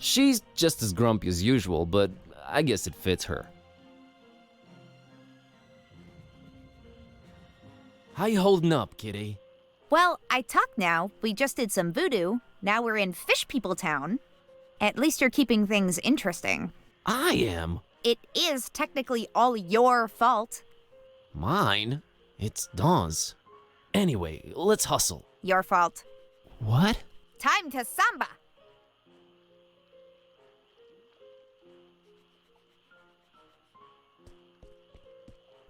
She's just as grumpy as usual, but I guess it fits her. How you holding up, kitty? Well, I talk now. We just did some voodoo. Now we're in Fish People Town. At least you're keeping things interesting. I am. It is technically all your fault. Mine? It's Dawn's. Anyway, let's hustle. Your fault. What? Time to samba!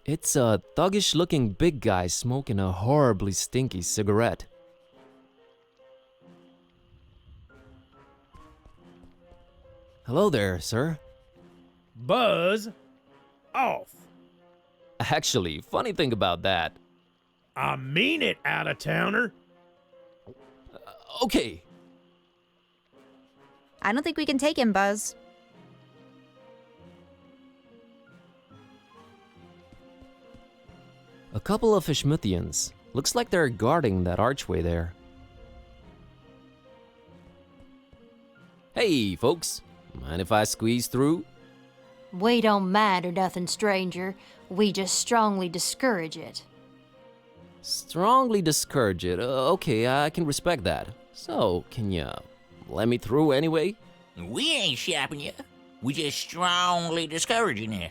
It's a thuggish-looking big guy smoking a horribly stinky cigarette. Hello there, sir. Buzz off. Actually, funny thing about that. I mean it, out-of-towner. Okay. I don't think we can take him, Buzz. A couple of Fishmuthians. Looks like they're guarding that archway there. Hey, folks. Mind if I squeeze through? We don't mind or nothing, stranger. We just strongly discourage it. Strongly discourage it. Okay, I can respect that. So, can you let me through anyway? We ain't shopping you. We just strongly discouraging it.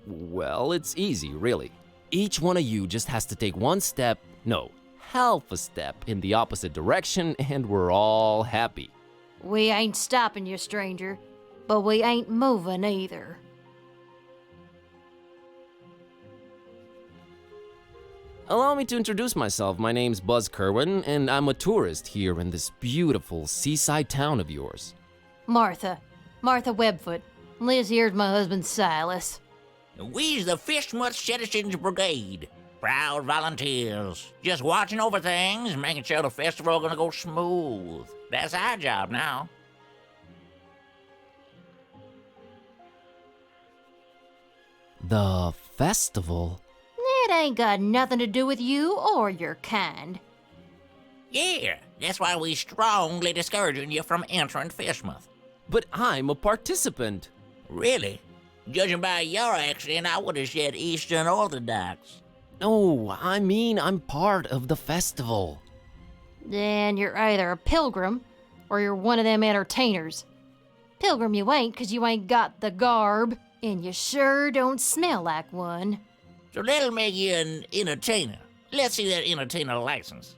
Well, it's easy, really. Each one of you just has to take one step, no, half a step in the opposite direction, and we're all happy. We ain't stopping you, stranger, but we ain't moving either. Allow me to introduce myself. My name's Buzz Kerwin, and I'm a tourist here in this beautiful seaside town of yours. Martha Webfoot. Liz here's my husband Silas. We's the Fishmuth Citizens Brigade. Proud volunteers. Just watching over things, making sure the festival gonna go smooth. That's our job now. The festival? It ain't got nothing to do with you or your kind. Yeah, that's why we strongly discouraging you from entering Fishmuth. But I'm a participant. Really? Judging by your accent, I would have said Eastern Orthodox. No, I mean I'm part of the festival. Then you're either a pilgrim or you're one of them entertainers. Pilgrim you ain't, 'cause you ain't got the garb, and you sure don't smell like one. So that'll make you an entertainer. Let's see that entertainer license.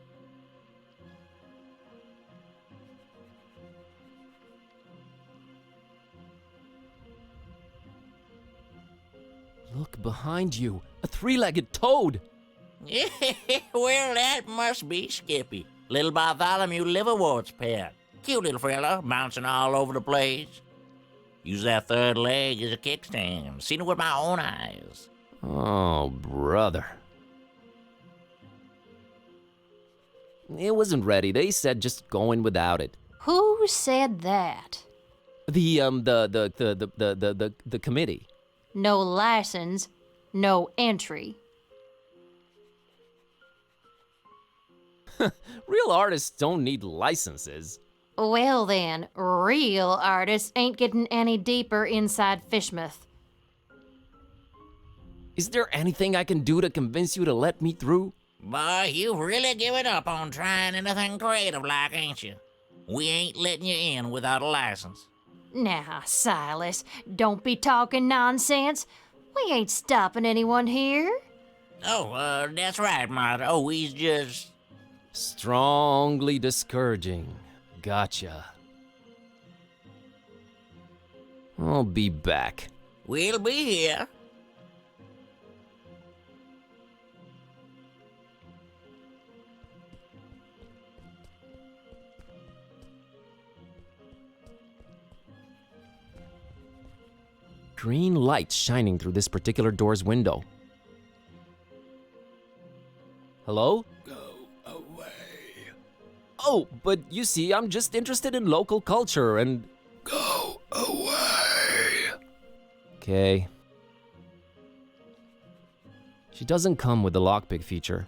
Look behind you, a three-legged toad. Well, that must be Skippy, little Bartholomew Liverwort's pet. Cute little fella, bouncing all over the place. Use that third leg as a kickstand. Seen it with my own eyes. Oh, brother. It wasn't ready. They said just go in without it. Who said that? The committee. No license, no entry. Real artists don't need licenses. Well then, real artists ain't getting any deeper inside Fishmuth. Is there anything I can do to convince you to let me through? Boy, you've really given up on trying anything creative like, ain't you? We ain't letting you in without a license. Now, Silas, don't be talking nonsense. We ain't stopping anyone here. Oh, that's right, Martha. Oh, he's just... Strongly discouraging. Gotcha. I'll be back. We'll be here. Green light shining through this particular door's window. Hello? Go away. Oh, but you see, I'm just interested in local culture and... Go away. Okay. She doesn't come with the lockpick feature.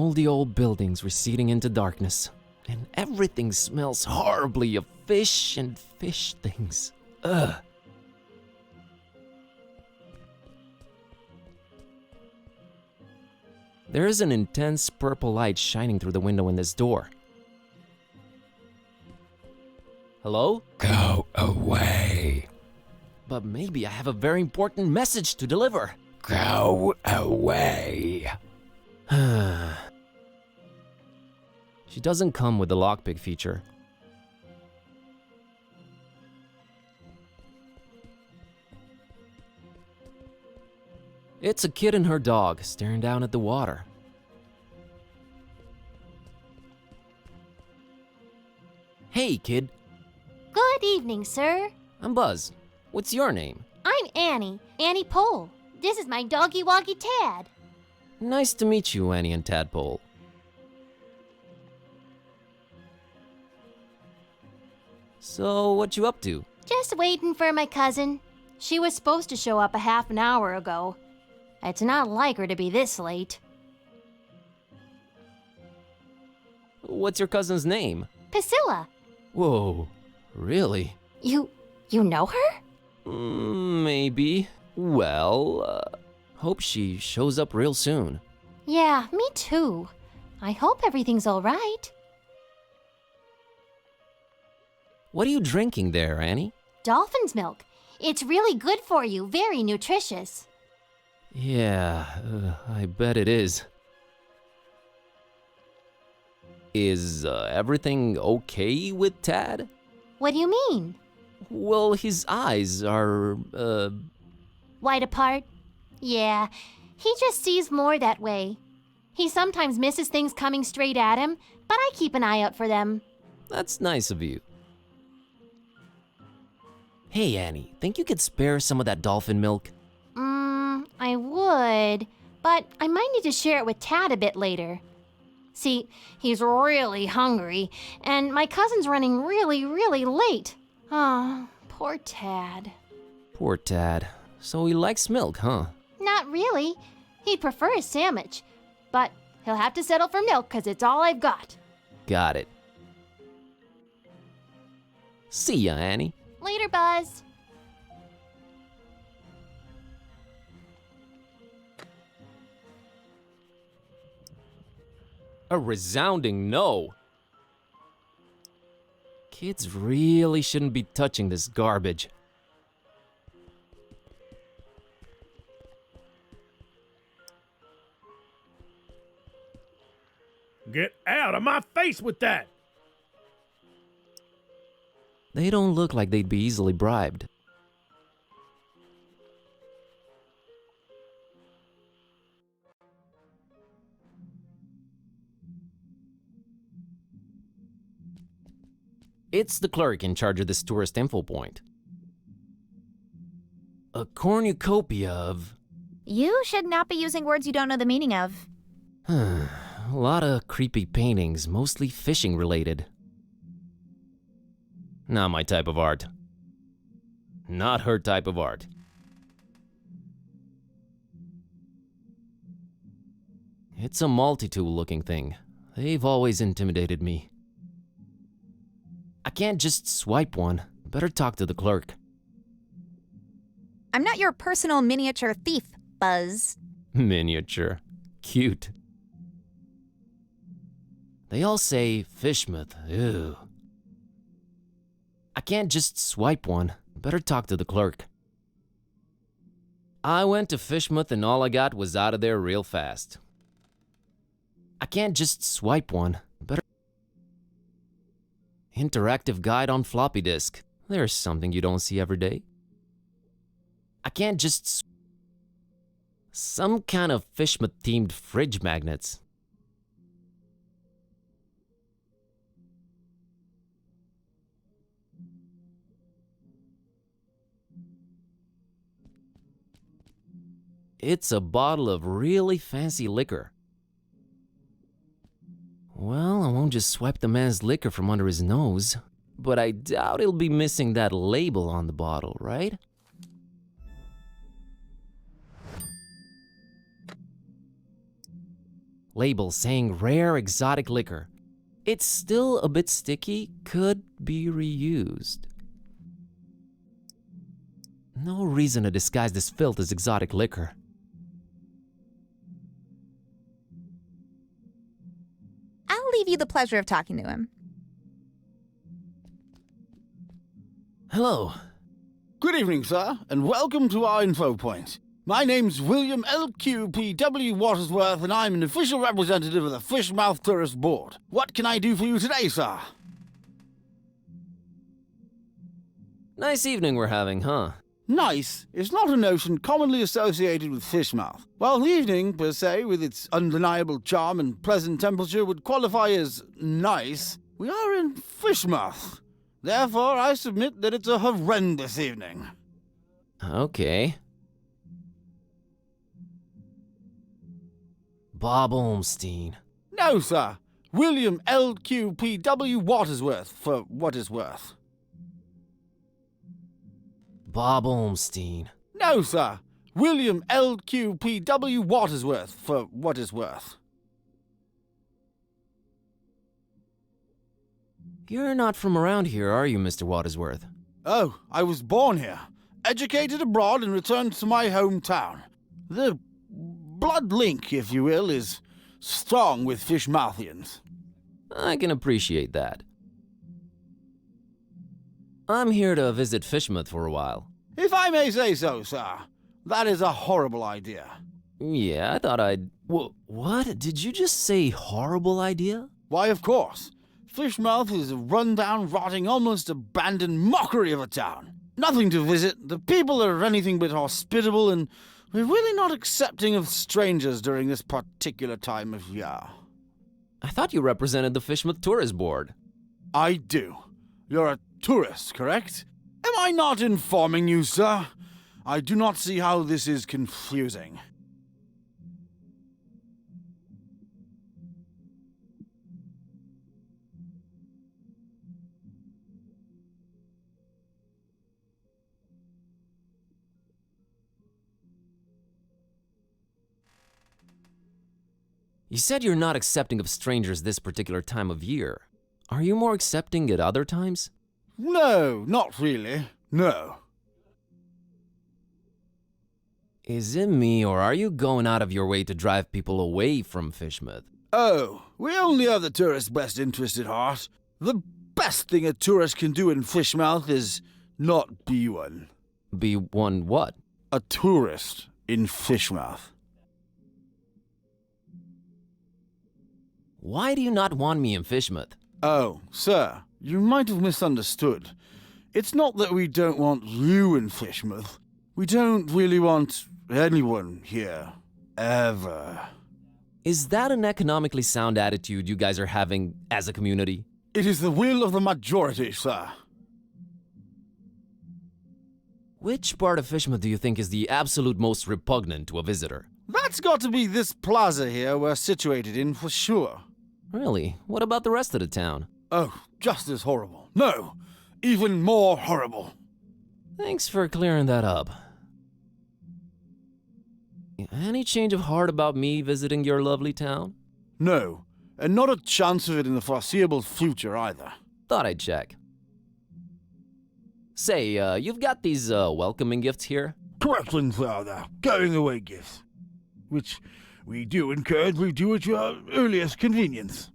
All the old buildings receding into darkness, and everything smells horribly of fish and fish things. Ugh. There is an intense purple light shining through the window in this door. Hello? Go away. But maybe I have a very important message to deliver. Go away. She doesn't come with the lockpick feature. It's a kid and her dog staring down at the water. Hey, kid. Good evening, sir. I'm Buzz. What's your name? I'm Annie. Annie Pole. This is my doggy woggy Tad. Nice to meet you, Annie and Tadpole. So, what you up to? Just waiting for my cousin. She was supposed to show up a half an hour ago. It's not like her to be this late. What's your cousin's name? Priscilla. Whoa, really? You know her? Maybe. Well, hope she shows up real soon. Yeah, me too. I hope everything's all right. What are you drinking there, Annie? Dolphin's milk. It's really good for you, very nutritious. Yeah, I bet it is. Is everything okay with Tad? What do you mean? Well, his eyes are, Wide apart? Yeah, he just sees more that way. He sometimes misses things coming straight at him, but I keep an eye out for them. That's nice of you. Hey, Annie, think you could spare some of that dolphin milk? I would, but I might need to share it with Tad a bit later. See, he's really hungry, and my cousin's running really, really late. Oh, poor Tad. Poor Tad. So he likes milk, huh? Not really. He'd prefer a sandwich, but he'll have to settle for milk because it's all I've got. Got it. See ya, Annie. Later, Buzz. A resounding no. Kids really shouldn't be touching this garbage. Get out of my face with that! They don't look like they'd be easily bribed. It's the clerk in charge of this tourist info point. A cornucopia of... You should not be using words you don't know the meaning of. A lot of creepy paintings, mostly fishing related. Not my type of art. Not her type of art. It's a multi-tool looking thing. They've always intimidated me. I can't just swipe one. Better talk to the clerk. I'm not your personal miniature thief, Buzz. Miniature. Cute. They all say Fishmouth. Ew. I can't just swipe one. Better talk to the clerk. I went to Fishmouth and all I got was out of there real fast. I can't just swipe one. Better... Interactive guide on floppy disk. There's something you don't see every day. I can't just... Some kind of Fishmouth-themed fridge magnets. It's a bottle of really fancy liquor. Well, I won't just swipe the man's liquor from under his nose, but I doubt he'll be missing that label on the bottle, right? Label saying rare exotic liquor. It's still a bit sticky, could be reused. No reason to disguise this filth as exotic liquor. I'll leave you the pleasure of talking to him. Hello. Good evening, sir, and welcome to our info point. My name's William LQPW Watersworth, and I'm an official representative of the Fishmouth Tourist Board. What can I do for you today, sir? Nice evening we're having, huh? Nice is not a notion commonly associated with Fishmouth. While the evening, per se, with its undeniable charm and pleasant temperature, would qualify as nice, we are in Fishmouth. Therefore, I submit that it's a horrendous evening. Okay. Bob Olmstein. No, sir. William LQPW Watersworth, for what is worth. Bob Olmstein. No, sir. William LQPW Watersworth, for what is worth. You're not from around here, are you, Mr. Watersworth? Oh, I was born here, educated abroad, and returned to my hometown. The blood link, if you will, is strong with Fishmouthians. I can appreciate that. I'm here to visit Fishmouth for a while. If I may say so, sir, that is a horrible idea. Yeah, I thought I'd... What? Did you just say horrible idea? Why, of course. Fishmouth is a run-down, rotting, almost abandoned mockery of a town. Nothing to visit, the people are anything but hospitable, and we're really not accepting of strangers during this particular time of year. I thought you represented the Fishmouth Tourist Board. I do. You're a tourist, correct? Am I not informing you, sir? I do not see how this is confusing. You said you're not accepting of strangers this particular time of year. Are you more accepting at other times? No, not really. No. Is it me, or are you going out of your way to drive people away from Fishmouth? Oh, we only have the tourist's best interest at heart. The best thing a tourist can do in Fishmouth is not be one. Be one what? A tourist in Fishmouth. Why do you not want me in Fishmouth? Oh, sir, you might have misunderstood. It's not that we don't want you in Fishmouth. We don't really want anyone here. Ever. Is that an economically sound attitude you guys are having as a community? It is the will of the majority, sir. Which part of Fishmouth do you think is the absolute most repugnant to a visitor? That's got to be this plaza here we're situated in for sure. Really? What about the rest of the town? Oh, just as horrible. No, even more horrible. Thanks for clearing that up. Any change of heart about me visiting your lovely town? No, and not a chance of it in the foreseeable future either. Thought I'd check. Say, you've got these welcoming gifts here? Correction, sir, they're going away gifts, which we do encourage we do at your earliest convenience.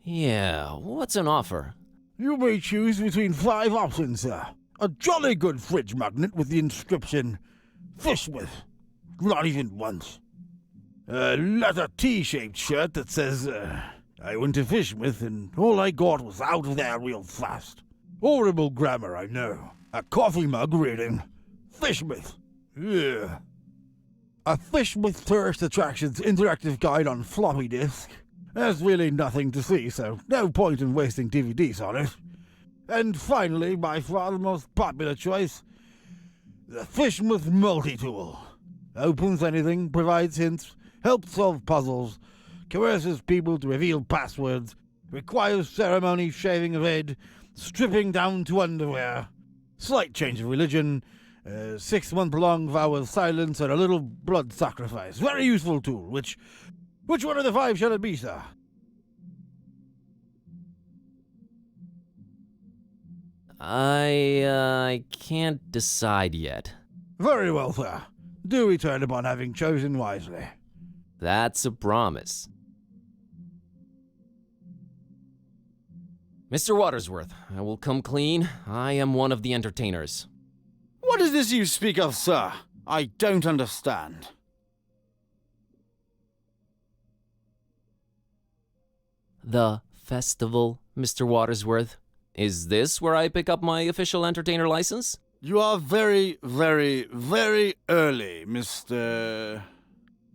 Yeah, what's an offer? You may choose between 5 options, sir. A jolly good fridge magnet with the inscription, Fishmouth. Not even once. A leather T-shaped shirt that says, I went to Fishmouth and all I got was out of there real fast. Horrible grammar, I know. A coffee mug reading, Fishmouth. Yeah. A Fishmouth Tourist Attractions interactive guide on floppy disk. There's really nothing to see, so no point in wasting DVDs on it. And finally, by far the most popular choice, the Fishmouth Multi-Tool. Opens anything, provides hints, helps solve puzzles, coerces people to reveal passwords, requires ceremony, shaving of head, stripping down to underwear, slight change of religion, 6-month-long vow of silence, and a little blood sacrifice. Very useful tool, which Which one of the 5 shall it be, sir? I can't decide yet. Very well, sir. Do return upon having chosen wisely. That's a promise. Mr. Watersworth, I will come clean. I am one of the entertainers. What is this you speak of, sir? I don't understand. The festival, Mr. Watersworth. Is this where I pick up my official entertainer license? You are very, very, very early, Mr.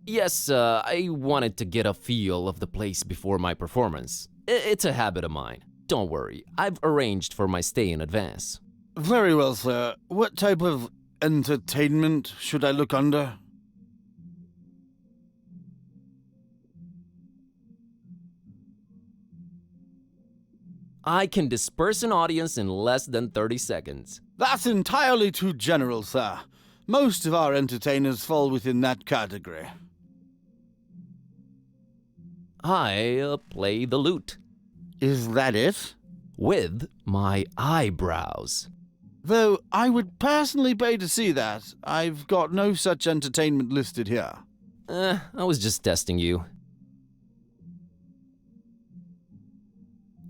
Yes, I wanted to get a feel of the place before my performance. It's a habit of mine. Don't worry, I've arranged for my stay in advance. Very well, sir. What type of entertainment should I look under? I can disperse an audience in less than 30 seconds. That's entirely too general, sir. Most of our entertainers fall within that category. I play the lute. Is that it? With my eyebrows. Though I would personally pay to see that. I've got no such entertainment listed here. I was just testing you.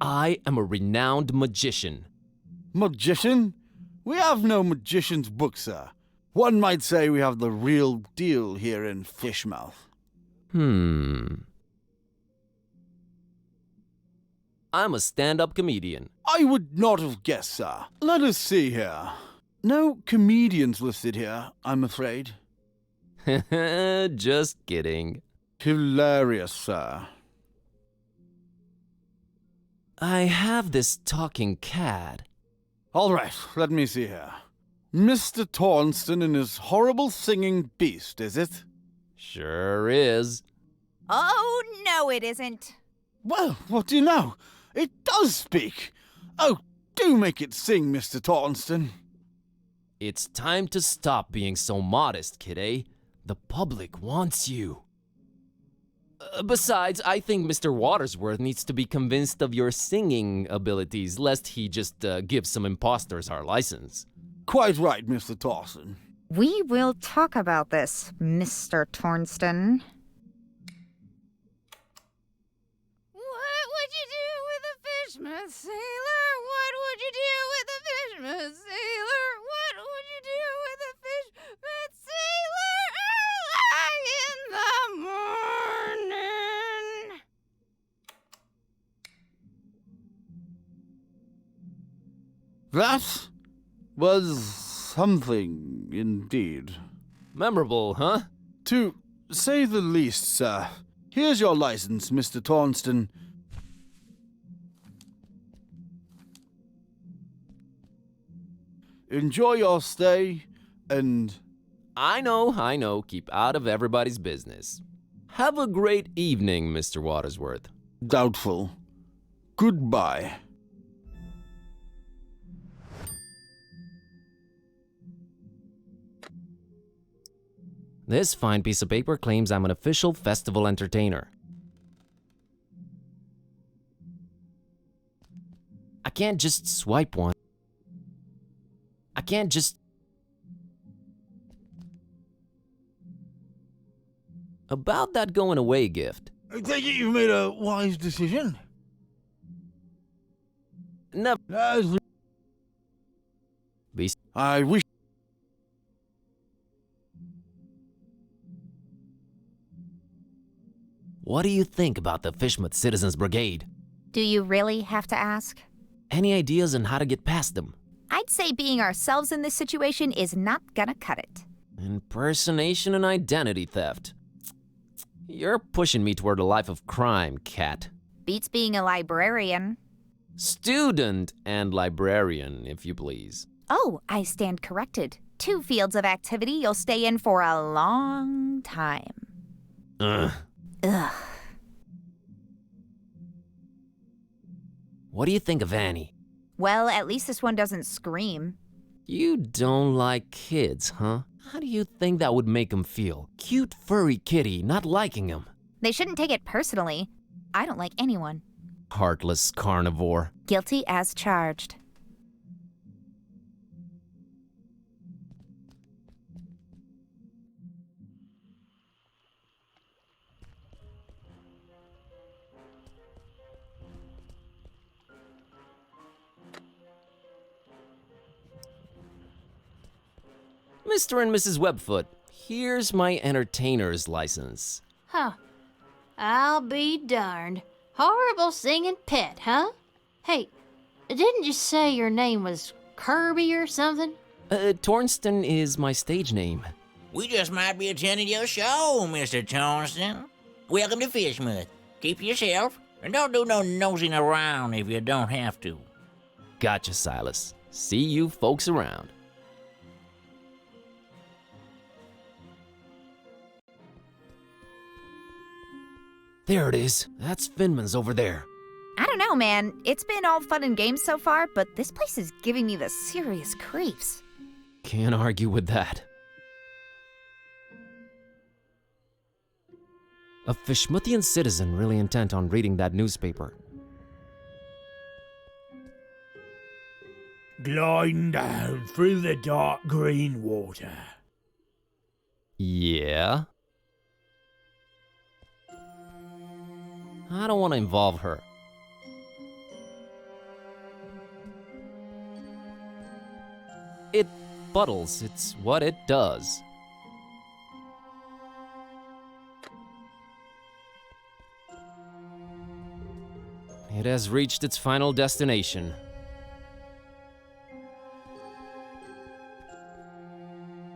I am a renowned magician. Magician? We have no magician's book, sir. One might say we have the real deal here in Fishmouth. I'm a stand-up comedian. I would not have guessed, sir. Let us see here. No comedians listed here, I'm afraid. Just kidding. Hilarious, sir. I have this talking cat. All right, let me see here. Mr. Tornston and his horrible singing beast, is it? Sure is. Oh, no, it isn't. Well, what do you know? It does speak. Oh, do make it sing, Mr. Tornston. It's time to stop being so modest, kid, eh? The public wants you. Besides, I think Mr. Watersworth needs to be convinced of your singing abilities, lest he just give some imposters our license. Quite right, Mr. Tornston. We will talk about this, Mr. Tornston. What would you do with a fishman sailor? What would you do with a fishman sailor? What would you do with a fishman sailor early in the morning? That was something indeed. Memorable, huh? To say the least, sir. Here's your license, Mr. Tornston. Enjoy your stay, and... I know. Keep out of everybody's business. Have a great evening, Mr. Watersworth. Doubtful. Goodbye. This fine piece of paper claims I'm an official festival entertainer. I can't just swipe one. I can't just... About that going away gift. I take it you've made a wise decision. Never be... I wish... What do you think about the Fishmouth Citizens Brigade? Do you really have to ask? Any ideas on how to get past them? I'd say being ourselves in this situation is not gonna cut it. Impersonation and identity theft. You're pushing me toward a life of crime, Cat. Beats being a librarian. Student and librarian, if you please. Oh, I stand corrected. 2 fields of activity you'll stay in for a long time. Ugh. Ugh. What do you think of Annie? Well, at least this one doesn't scream. You don't like kids, huh? How do you think that would make him feel? Cute furry kitty not liking him. They shouldn't take it personally. I don't like anyone. Heartless carnivore. Guilty as charged. Mr. and Mrs. Webfoot, here's my entertainer's license. Huh. I'll be darned. Horrible singing pet, huh? Hey, didn't you say your name was Kirby or something? Tornston is my stage name. We just might be attending your show, Mr. Tornston. Welcome to Fishmouth. Keep to yourself, and don't do no nosing around if you don't have to. Gotcha, Silas. See you folks around. There it is. That's Finman's over there. I don't know, man. It's been all fun and games so far, but this place is giving me the serious creeps. Can't argue with that. A Fishmouthian citizen really intent on reading that newspaper. Gliding down through the dark green water. Yeah? I don't want to involve her. It puddles, it's what it does. It has reached its final destination.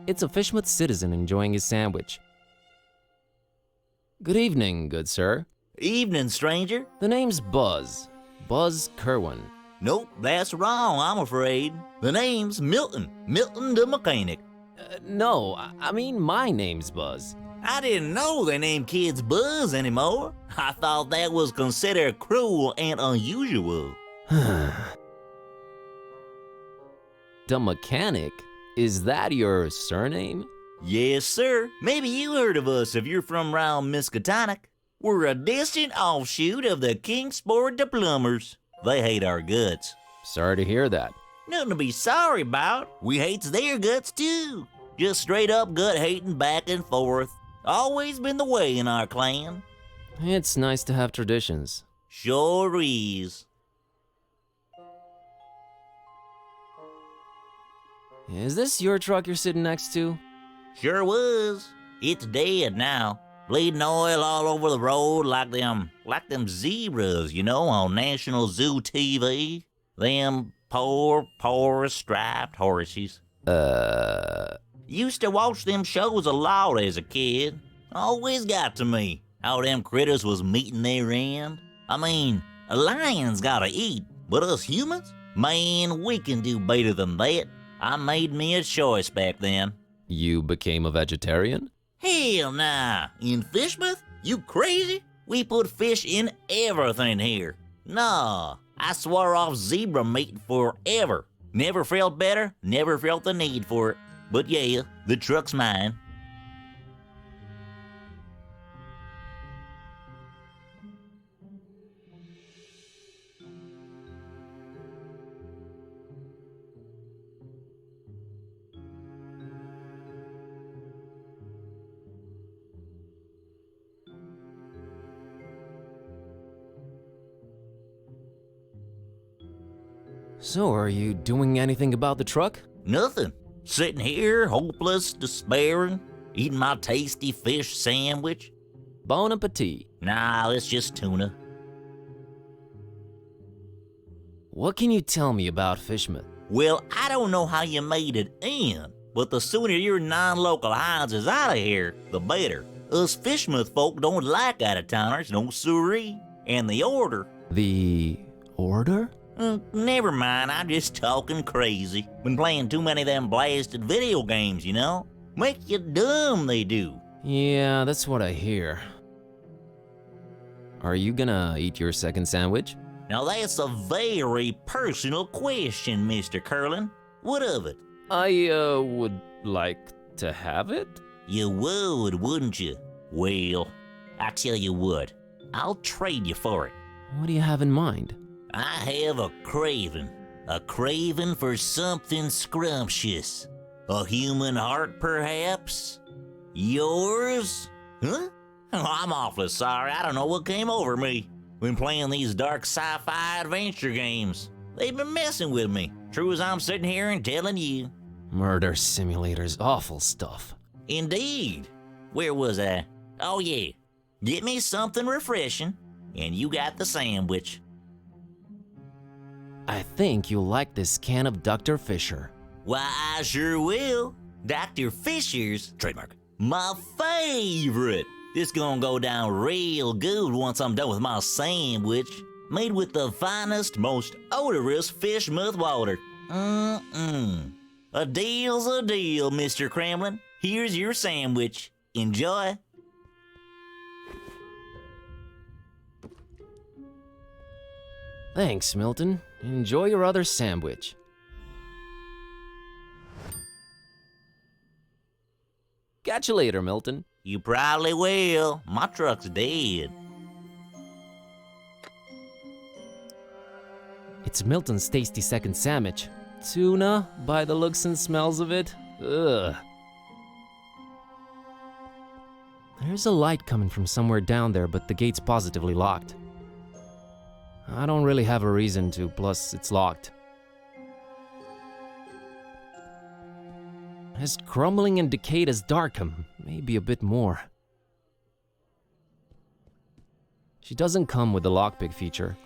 It's a Fishmouth citizen enjoying his sandwich. Good evening, good sir. Evening, stranger. The name's Buzz. Buzz Kerwin. Nope, that's wrong, I'm afraid. The name's Milton. Milton the mechanic. No, I mean my name's Buzz. I didn't know they named kids Buzz anymore. I thought that was considered cruel and unusual. The mechanic? Is that your surname? Yes, sir. Maybe you heard of us if you're from round Miskatonic. We're a distant offshoot of the Kingsport the Plumbers. They hate our guts. Sorry to hear that. Nothing to be sorry about. We hates their guts too. Just straight up gut hating back and forth. Always been the way in our clan. It's nice to have traditions. Sure is. Is this your truck you're sitting next to? Sure was. It's dead now. Bleeding oil all over the road like them zebras, you know, on National Zoo TV. Them poor striped horses. Used to watch them shows a lot as a kid. Always got to me how them critters was meeting their end. I mean, a lion's gotta eat, but us humans? Man, we can do better than that. I made me a choice back then. You became a vegetarian? Hell nah. In Fishmouth? You crazy? We put fish in everything here. Nah, I swore off zebra meat forever. Never felt better, never felt the need for it. But yeah, the truck's mine. So, are you doing anything about the truck? Nothing. Sitting here, hopeless, despairing, eating my tasty fish sandwich. Bon appetit. Nah, it's just tuna. What can you tell me about Fishmouth? Well, I don't know how you made it in, but the sooner your non-local hides is out of here, the better. Us Fishmouth folk don't like out-of-towners, no siree. And the order... The order? Never mind, I'm just talking crazy. Been playing too many of them blasted video games, you know? Make you dumb, they do. Yeah, that's what I hear. Are you gonna eat your second sandwich? Now that's a very personal question, Mr. Curlin. What of it? I, would like to have it? You would, wouldn't you? Well, I tell you what, I'll trade you for it. What do you have in mind? I have a craving for something scrumptious. A human heart, perhaps? Yours? Huh? Oh, I'm awfully sorry. I don't know what came over me. Been playing these dark sci-fi adventure games. They've been messing with me. True as I'm sitting here and telling you. Murder simulators, awful stuff. Indeed. Where was I? Oh yeah. Get me something refreshing, and you got the sandwich. I think you'll like this can of Dr. Fisher. Why, I sure will. Dr. Fisher's, trademark, my favorite. This gonna go down real good once I'm done with my sandwich. Made with the finest, most odorous fish mouth water. A deal's a deal, Mr. Kremlin. Here's your sandwich. Enjoy. Thanks, Milton. Enjoy your other sandwich. Catch you later, Milton. You probably will. My truck's dead. It's Milton's tasty second sandwich. Tuna, by the looks and smells of it. Ugh. There's a light coming from somewhere down there, but the gate's positively locked. I don't really have a reason to, plus it's locked. As crumbling and decayed as Darkham, maybe a bit more. She doesn't come with the lockpick feature.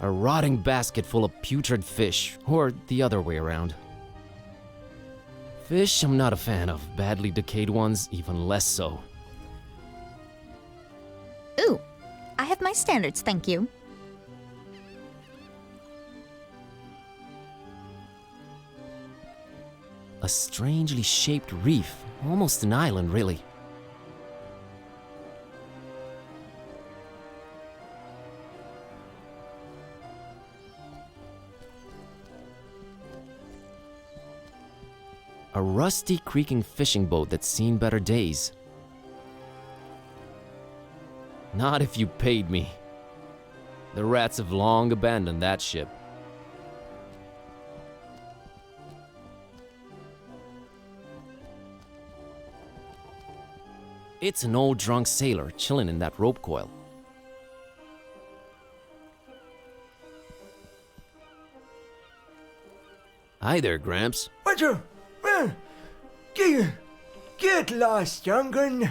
A rotting basket full of putrid fish, or the other way around. Fish I'm not a fan of, badly decayed ones even less so. Ooh, I have my standards, thank you. A strangely shaped reef, almost an island really. A rusty, creaking fishing boat that's seen better days. Not if you paid me. The rats have long abandoned that ship. It's an old drunk sailor chilling in that rope coil. Hi there, Gramps. What you? Get lost, young'un.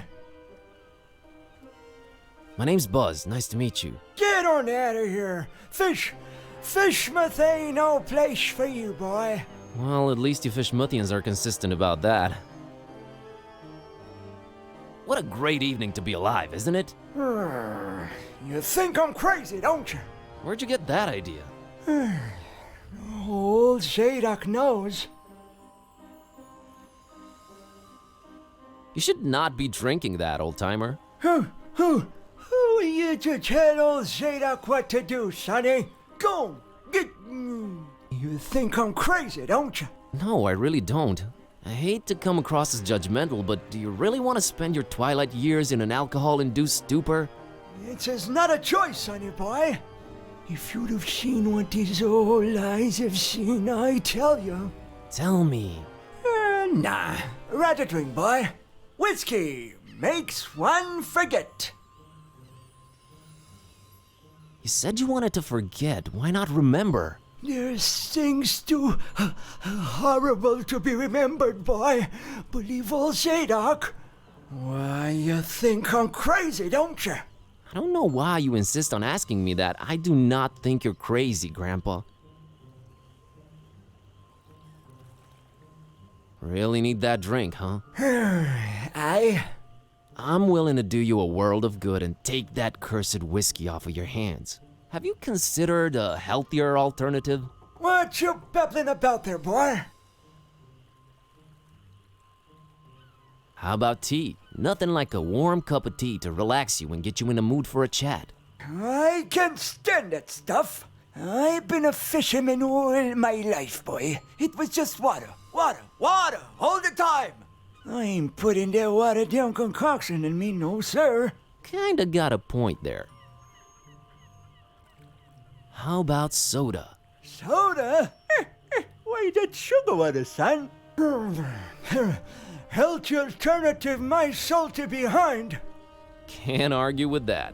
My name's Buzz. Nice to meet you. Get on out of here. Fishmouth ain't no place for you, boy. Well, at least you Fishmouthians are consistent about that. What a great evening to be alive, isn't it? You think I'm crazy, don't you? Where'd you get that idea? Old Zadok knows. You should not be drinking that, old-timer. Who are you to tell old Zadok what to do, sonny? Go, get... You think I'm crazy, don't you? No, I really don't. I hate to come across as judgmental, but do you really want to spend your twilight years in an alcohol-induced stupor? It's not a choice, sonny boy. If you'd have seen what these old eyes have seen, I tell you. Tell me. Nah, rather drink, boy. Whiskey makes one forget. You said you wanted to forget. Why not remember? There's things too horrible to be remembered, boy. Believe old Zadok. Why, you think I'm crazy, don't you? I don't know why you insist on asking me that. I do not think you're crazy, Grandpa. Really need that drink, huh? I'm willing to do you a world of good and take that cursed whiskey off of your hands. Have you considered a healthier alternative? What you babbling about there, boy? How about tea? Nothing like a warm cup of tea to relax you and get you in the mood for a chat. I can't stand that stuff. I've been a fisherman all my life, boy. It was just water, water, water, all the time. I ain't putting that watered down concoction in me, no, sir. Kinda got a point there. How about soda? Soda? Why, that's sugar water, son. Healthy alternative, my salty behind. Can't argue with that.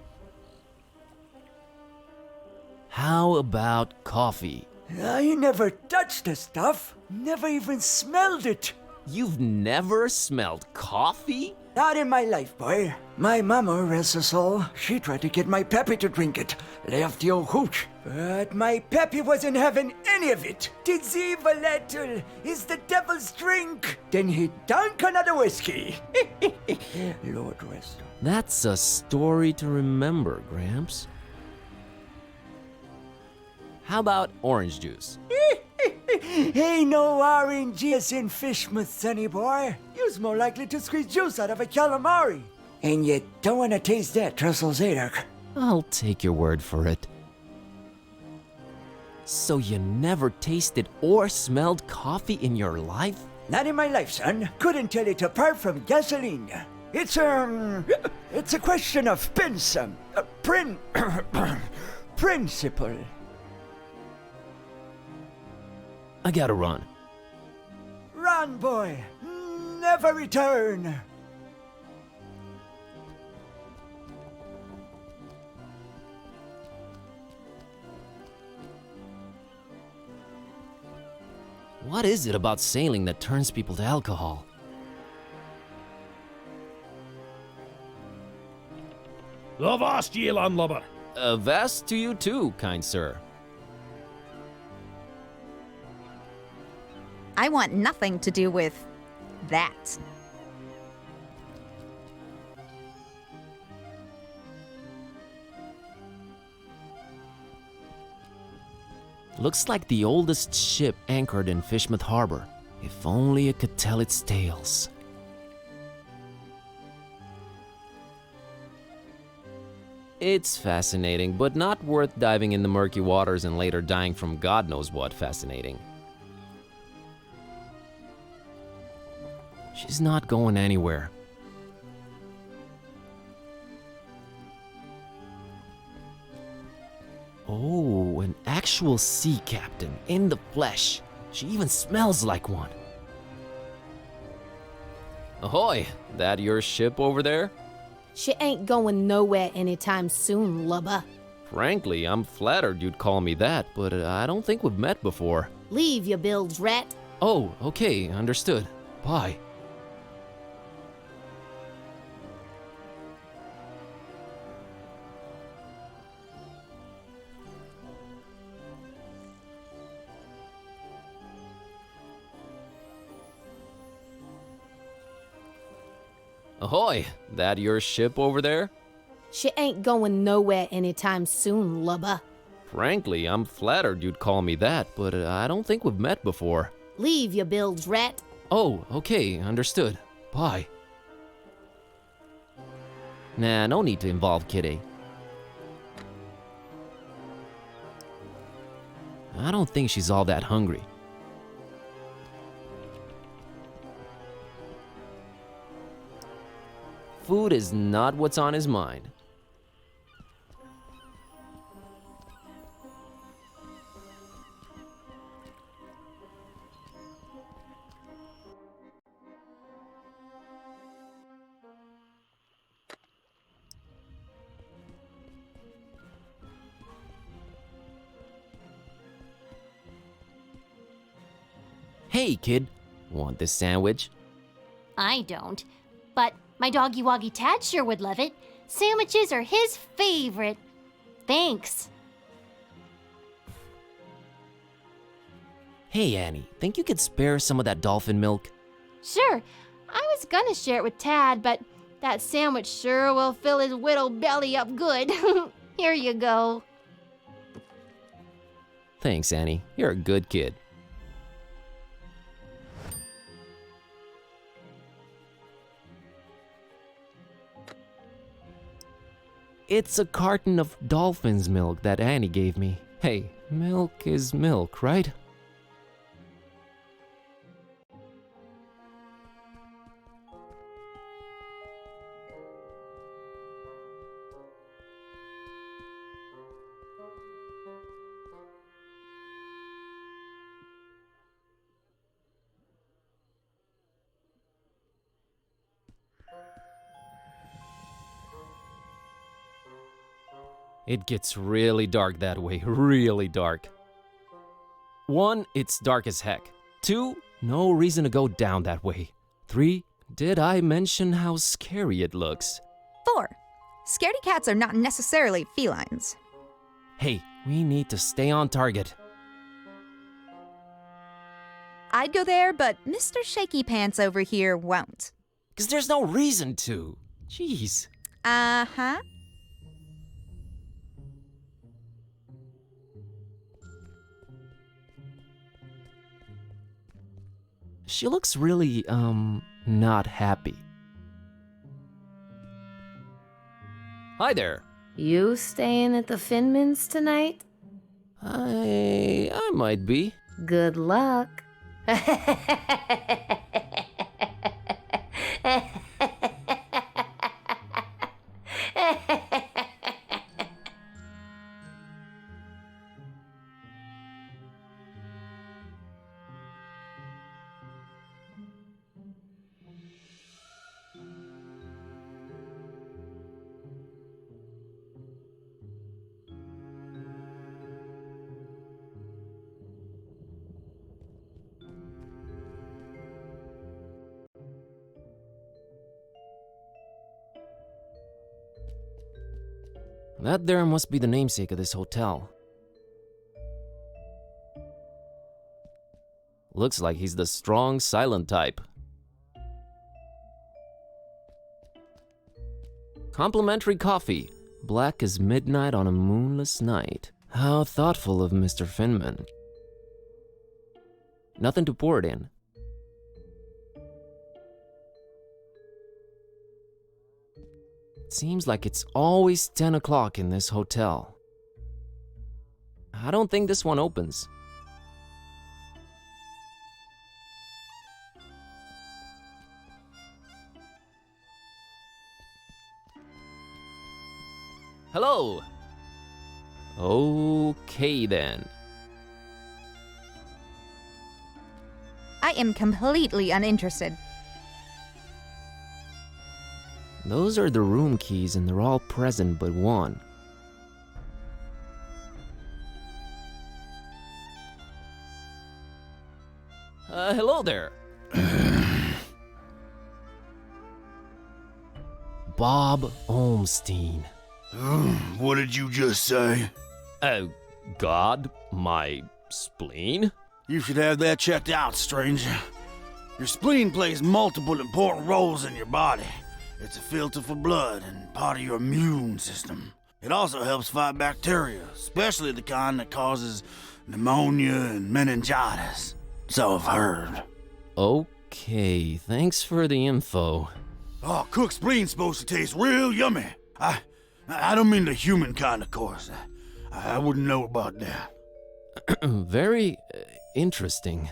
How about coffee? I never touched the stuff. Never even smelled it. You've never smelled coffee? Not in my life, boy. My mama, rest her soul, she tried to get my pappy to drink it. Left the old hooch. But my pappy wasn't having any of it. Tis evil, little. Is the devil's drink. Then he dunk another whiskey. Lord rest her. That's a story to remember, Gramps. How about orange juice? Ain't no orange juice in Fishmouth, sonny boy. You's more likely to squeeze juice out of a calamari. And you don't want to taste that, Trussell Zadok. I'll take your word for it. So you never tasted or smelled coffee in your life? Not in my life, son. Couldn't tell it apart from gasoline. It's a question of principle. I gotta run. Run, boy. Never return. What is it about sailing that turns people to alcohol? Avast ye, landlubber. Avast to you too, kind sir. I want nothing to do with that. Looks like the oldest ship anchored in Fishmouth Harbor. If only it could tell its tales. It's fascinating, but not worth diving in the murky waters and later dying from God knows what fascinating. She's not going anywhere. Oh, an actual sea captain in the flesh. She even smells like one. Ahoy! That your ship over there? She ain't going nowhere anytime soon, lubber. Frankly, I'm flattered you'd call me that, but I don't think we've met before. Leave your bilge, rat. Oh, okay, understood. Bye. Ahoy! That your ship over there? She ain't going nowhere anytime soon, lubber. Frankly, I'm flattered you'd call me that, but I don't think we've met before. Leave your bilge, rat. Oh, okay, understood. Bye. Nah, no need to involve Kitty. I don't think she's all that hungry. Food is not what's on his mind. Hey, kid. Want this sandwich? I don't. But my doggy woggy Tad sure would love it. Sandwiches are his favorite. Thanks. Hey, Annie. Think you could spare some of that dolphin milk? Sure, I was gonna share it with Tad, but that sandwich sure will fill his whittle belly up good. Here you go. Thanks, Annie. You're a good kid. It's a carton of dolphin's milk that Annie gave me. Hey, milk is milk, right? It gets really dark that way, really dark. 1, it's dark as heck. 2, no reason to go down that way. 3, did I mention how scary it looks? 4. Scaredy cats are not necessarily felines. Hey, we need to stay on target. I'd go there, but Mr. Shaky Pants over here won't. 'Cause there's no reason to. Jeez. Uh-huh. She looks really, not happy. Hi there. You staying at the Finmans tonight? I might be. Good luck. That there must be the namesake of this hotel. Looks like he's the strong, silent type. Complimentary coffee. Black as midnight on a moonless night. How thoughtful of Mr. Finman. Nothing to pour it in. Seems like it's always 10 o'clock in this hotel. I don't think this one opens. Hello. Okay then. I am completely uninterested. Those are the room keys and they're all present but one. Hello there. Bob Olmstein. What did you just say? Oh, God, my spleen? You should have that checked out, stranger. Your spleen plays multiple important roles in your body. It's a filter for blood and part of your immune system. It also helps fight bacteria, especially the kind that causes pneumonia and meningitis. So I've heard. Okay, thanks for the info. Oh, cooked spleen's supposed to taste real yummy. I don't mean the human kind, of course. I wouldn't know about that. Very interesting.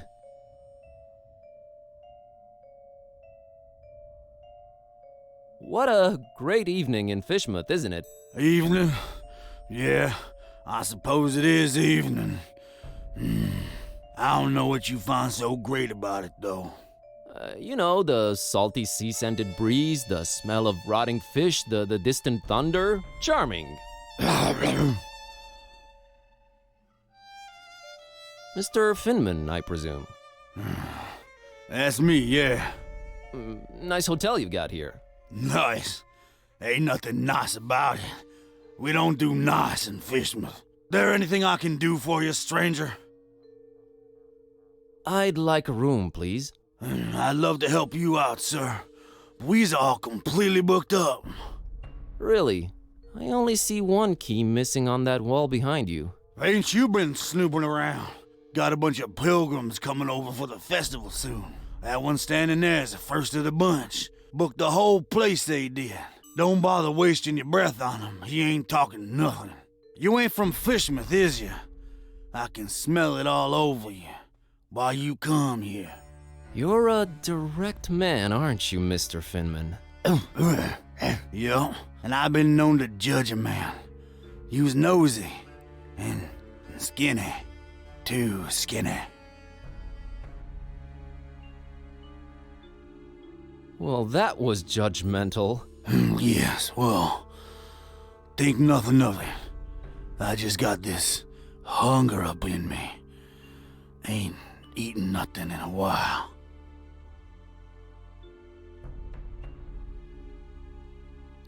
What a great evening in Fishmouth, isn't it? Evening? Yeah, I suppose it is evening. I don't know what you find so great about it, though. You know, the salty sea-scented breeze, the smell of rotting fish, the distant thunder. Charming. Mr. Finman, I presume. That's me, yeah. Nice hotel you got here. Nice. Ain't nothing nice about it. We don't do nice in Fishmouth. There anything I can do for you, stranger? I'd like a room, please. I'd love to help you out, sir. We's all completely booked up. Really? I only see one key missing on that wall behind you. Ain't you been snooping around? Got a bunch of pilgrims coming over for the festival soon. That one standing there is the first of the bunch. Booked the whole place they did. Don't bother wasting your breath on him. He ain't talking nothing. You ain't from Fishmouth, is you? I can smell it all over you. Why you come here? You're a direct man, aren't you, Mr. Finman? Yeah, and I've been known to judge a man. You was nosy and skinny. Too skinny. Well, that was judgmental. Yes, well, think nothing of it. I just got this hunger up in me. Ain't eaten nothing in a while.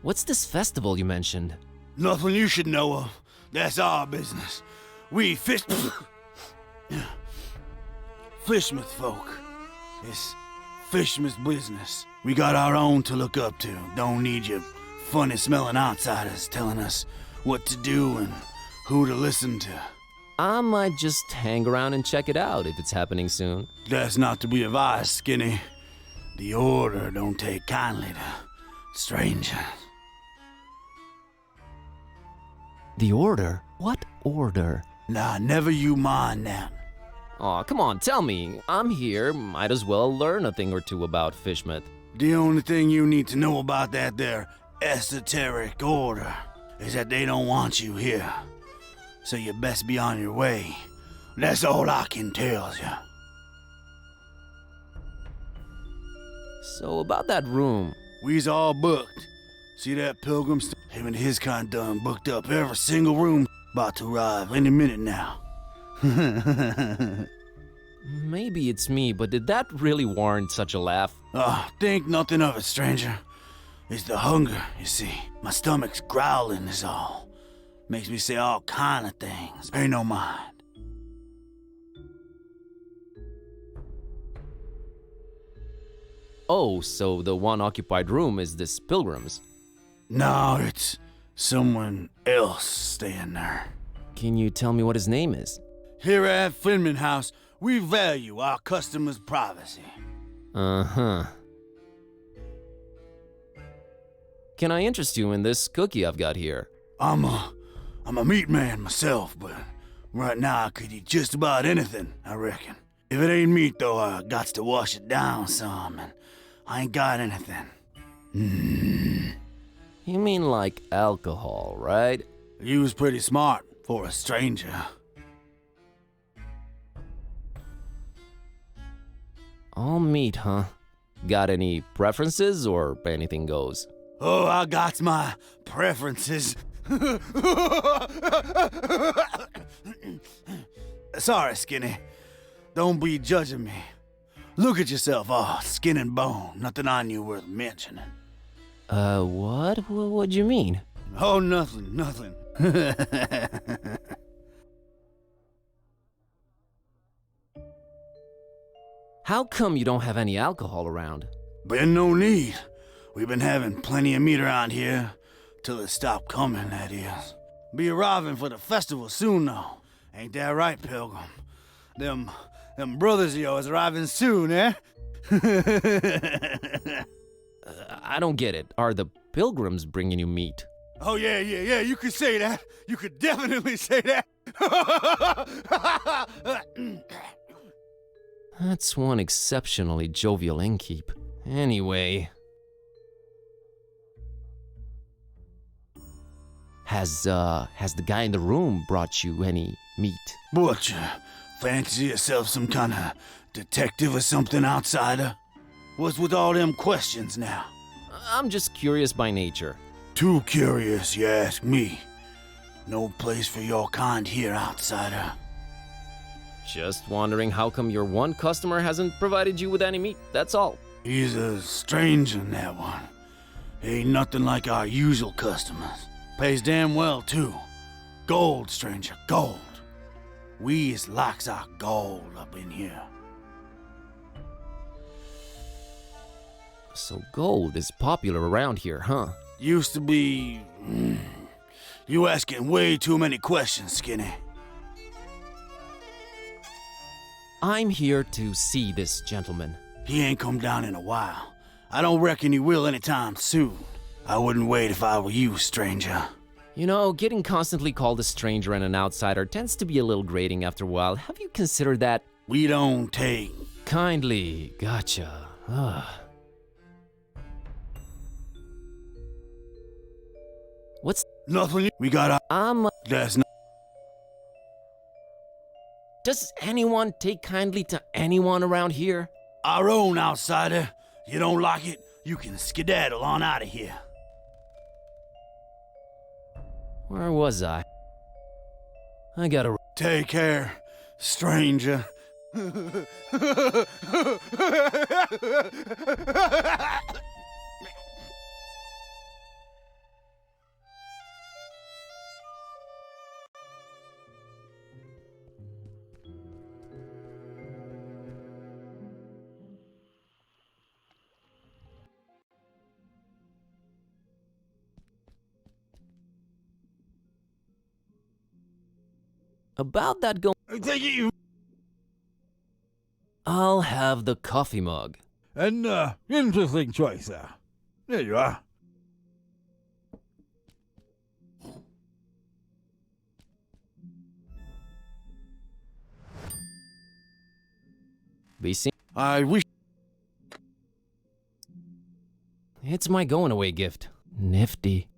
What's this festival you mentioned? Nothing you should know of. That's our business. We Fishmouth folk. It's Fishmouth business. We got our own to look up to. Don't need you funny-smelling outsiders telling us what to do and who to listen to. I might just hang around and check it out if it's happening soon. That's not to be advised, Skinny. The Order don't take kindly to strangers. The Order? What Order? Nah, never you mind that. Aw, come on, tell me. I'm here, might as well learn a thing or two about Fishmouth. The only thing you need to know about that there esoteric order is that they don't want you here. So you best be on your way. That's all I can tell you. So about that room. We's all booked. See that pilgrim? Him and his kind done booked up every single room. About to arrive any minute now. Maybe it's me, but did that really warrant such a laugh? Think nothing of it, stranger. It's the hunger, you see. My stomach's growling is all. Makes me say all kind of things. Pay no mind. Oh, so the one occupied room is this pilgrim's. No, it's someone else staying there. Can you tell me what his name is? Here at Finman House, we value our customers' privacy. Uh-huh. Can I interest you in this cookie I've got here? I'm a meat man myself, but right now I could eat just about anything, I reckon. If it ain't meat, though, I got to wash it down some, and I ain't got anything. You mean like alcohol, right? You was pretty smart for a stranger. All meat, huh? Got any preferences or anything goes? Oh, I got my preferences. Sorry, Skinny. Don't be judging me. Look at yourself, all skin and bone. Nothing on you worth mentioning. What? What do you mean? Oh, nothing. How come you don't have any alcohol around? Been no need. We've been having plenty of meat around here. Till it stopped coming, that is. Be arriving for the festival soon, though. Ain't that right, Pilgrim? Them brothers of yours arriving soon, eh? I don't get it. Are the pilgrims bringing you meat? Oh, yeah, you could say that. You could definitely say that. That's one exceptionally jovial innkeep. Anyway... Has the guy in the room brought you any meat? What, you fancy yourself some kind of detective or something, outsider? What's with all them questions now? I'm just curious by nature. Too curious, you ask me. No place for your kind here, outsider. Just wondering how come your one customer hasn't provided you with any meat, that's all. He's a stranger in that one. Ain't nothing like our usual customers. Pays damn well, too. Gold, stranger, gold. We is likes our gold up in here. So gold is popular around here, huh? Used to be... You asking way too many questions, Skinny. I'm here to see this gentleman. He ain't come down in a while. I don't reckon he will anytime soon. I wouldn't wait if I were you, stranger. You know, getting constantly called a stranger and an outsider tends to be a little grating after a while. Have you considered that? We don't take. Kindly, gotcha. What's... Nothing. We got That's not. Does anyone take kindly to anyone around here? Our own outsider. You don't like it, you can skedaddle on out of here. Where was I? I gotta... Take care, stranger. About that Take it, you. I'll have the coffee mug. An interesting choice, sir. There you are. Be seen. I wish. It's my going away gift. Nifty.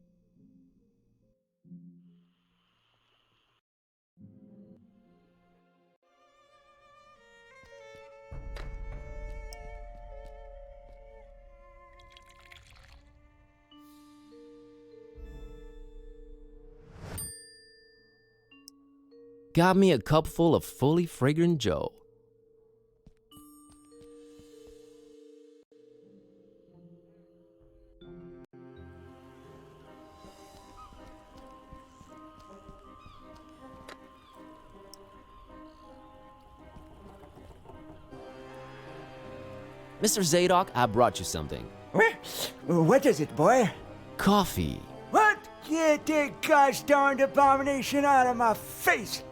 Got me a cup full of fully fragrant Joe. Mr. Zadok, I brought you something. What is it, boy? Coffee. What? Get that gosh darned abomination out of my face!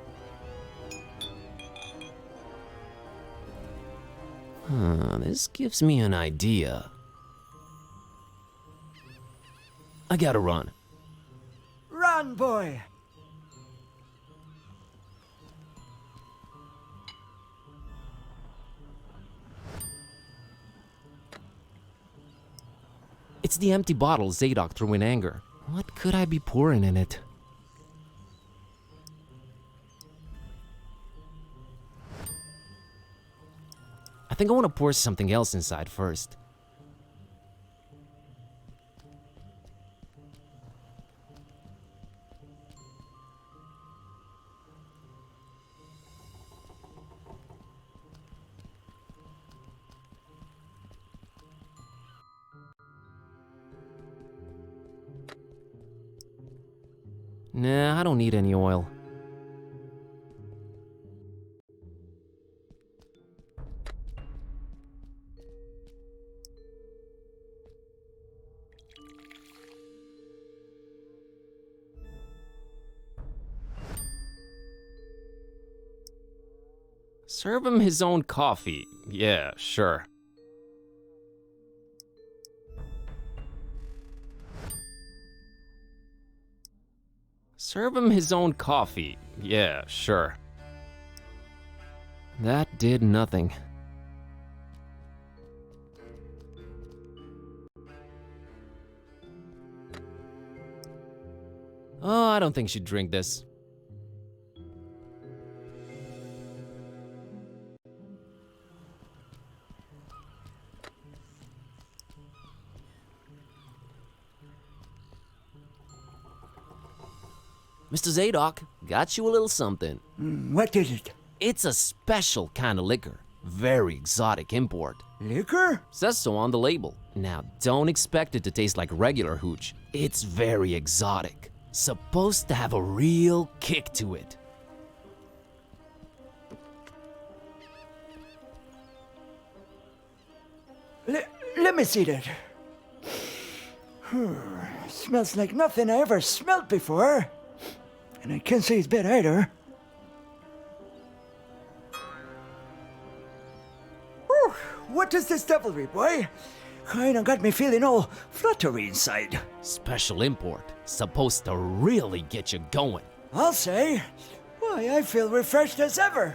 This gives me an idea. I gotta run. Run, boy! It's the empty bottle Zadok threw in anger. What could I be pouring in it? I think I want to pour something else inside first. Nah, I don't need any oil. Serve him his own coffee. Yeah, sure. Serve him his own coffee. Yeah, sure. That did nothing. Oh, I don't think she'd drink this. Mr. Zadok, got you a little something. What is it? It's a special kind of liquor. Very exotic import. Liquor? Says so on the label. Now, don't expect it to taste like regular hooch. It's very exotic. Supposed to have a real kick to it. Let me see that. Smells like nothing I ever smelled before. And I can't say it's bad either. what is this devilry, boy? Kinda got me feeling all fluttery inside. Special import. Supposed to really get you going. I'll say. Why, I feel refreshed as ever.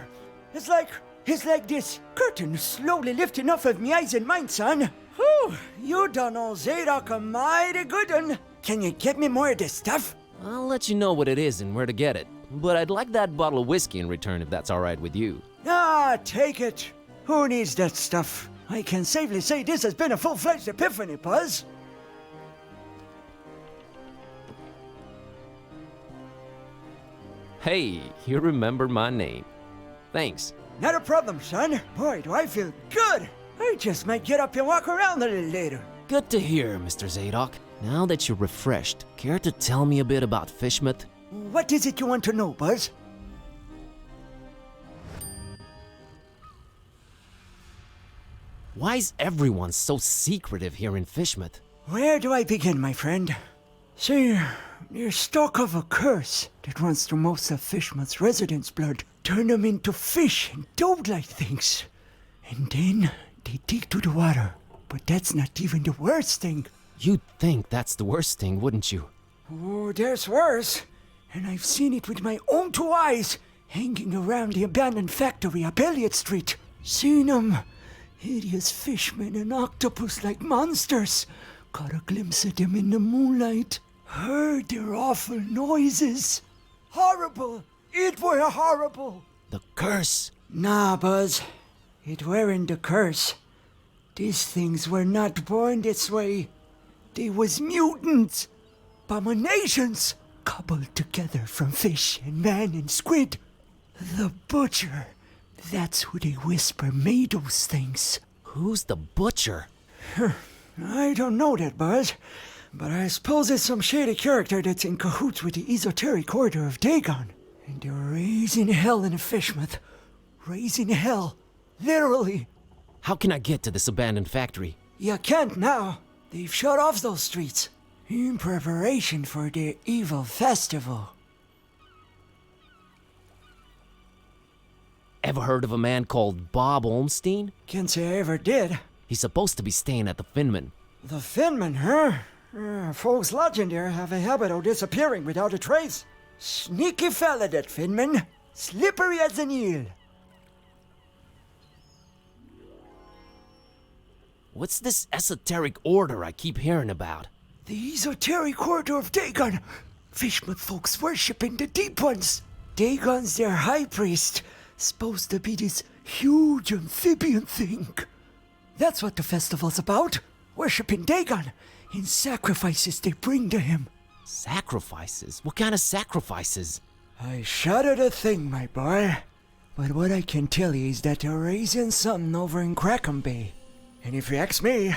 It's like this curtain slowly lifting off of me eyes and mine, son. Whew, you done old Zadok a mighty good one. Can you get me more of this stuff? I'll let you know what it is and where to get it. But I'd like that bottle of whiskey in return if that's all right with you. Ah, take it. Who needs that stuff? I can safely say this has been a full-fledged epiphany, Buzz. Hey, you remember my name. Thanks. Not a problem, son. Boy, do I feel good. I just might get up and walk around a little later. Good to hear, Mr. Zadok. Now that you're refreshed, care to tell me a bit about Fishmouth? What is it you want to know, Buzz? Why's everyone so secretive here in Fishmouth? Where do I begin, my friend? See, there's talk of a curse that runs through most of Fishmouth's residents' blood. Turn them into fish and toad-like things. And then they dig to the water. But that's not even the worst thing. You'd think that's the worst thing, wouldn't you? Oh, there's worse. And I've seen it with my own two eyes, hanging around the abandoned factory up Elliott Street. Seen them. Hideous fishmen and octopus-like monsters. Caught a glimpse of them in the moonlight. Heard their awful noises. Horrible. It were horrible. The curse. Nah, Buzz. It weren't the curse. These things were not born this way. They was mutants. Abominations. Cobbled together from fish and man and squid. The butcher. That's who they whisper made those things. Who's the butcher? I don't know that, Buzz. But I suppose it's some shady character that's in cahoots with the esoteric order of Dagon. And they're raising hell in Fishmouth. Raising hell. Literally. How can I get to this abandoned factory? You can't now. They've shut off those streets. In preparation for their evil festival. Ever heard of a man called Bob Olmstein? Can't say I ever did. He's supposed to be staying at the Finman. The Finman, huh? Folks lodging there have a habit of disappearing without a trace. Sneaky fella, that Finman. Slippery as an eel. What's this esoteric order I keep hearing about? The esoteric order of Dagon. Fishmouth folks worshipping the deep ones. Dagon's their high priest. Supposed to be this huge amphibian thing. That's what the festival's about. Worshipping Dagon in sacrifices they bring to him. Sacrifices? What kind of sacrifices? I shudder to think, my boy. But what I can tell you is that they're raising something over in Crackham Bay. And if you ask me,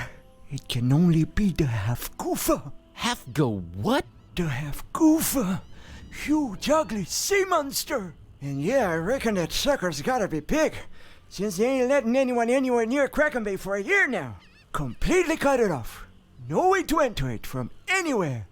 it can only be the half-goofa. Half-go what? The half-goofa. Huge, ugly sea monster. And yeah, I reckon that sucker's gotta be big, since they ain't letting anyone anywhere near Crackham Bay for a year now. Completely cut it off. No way to enter it from anywhere.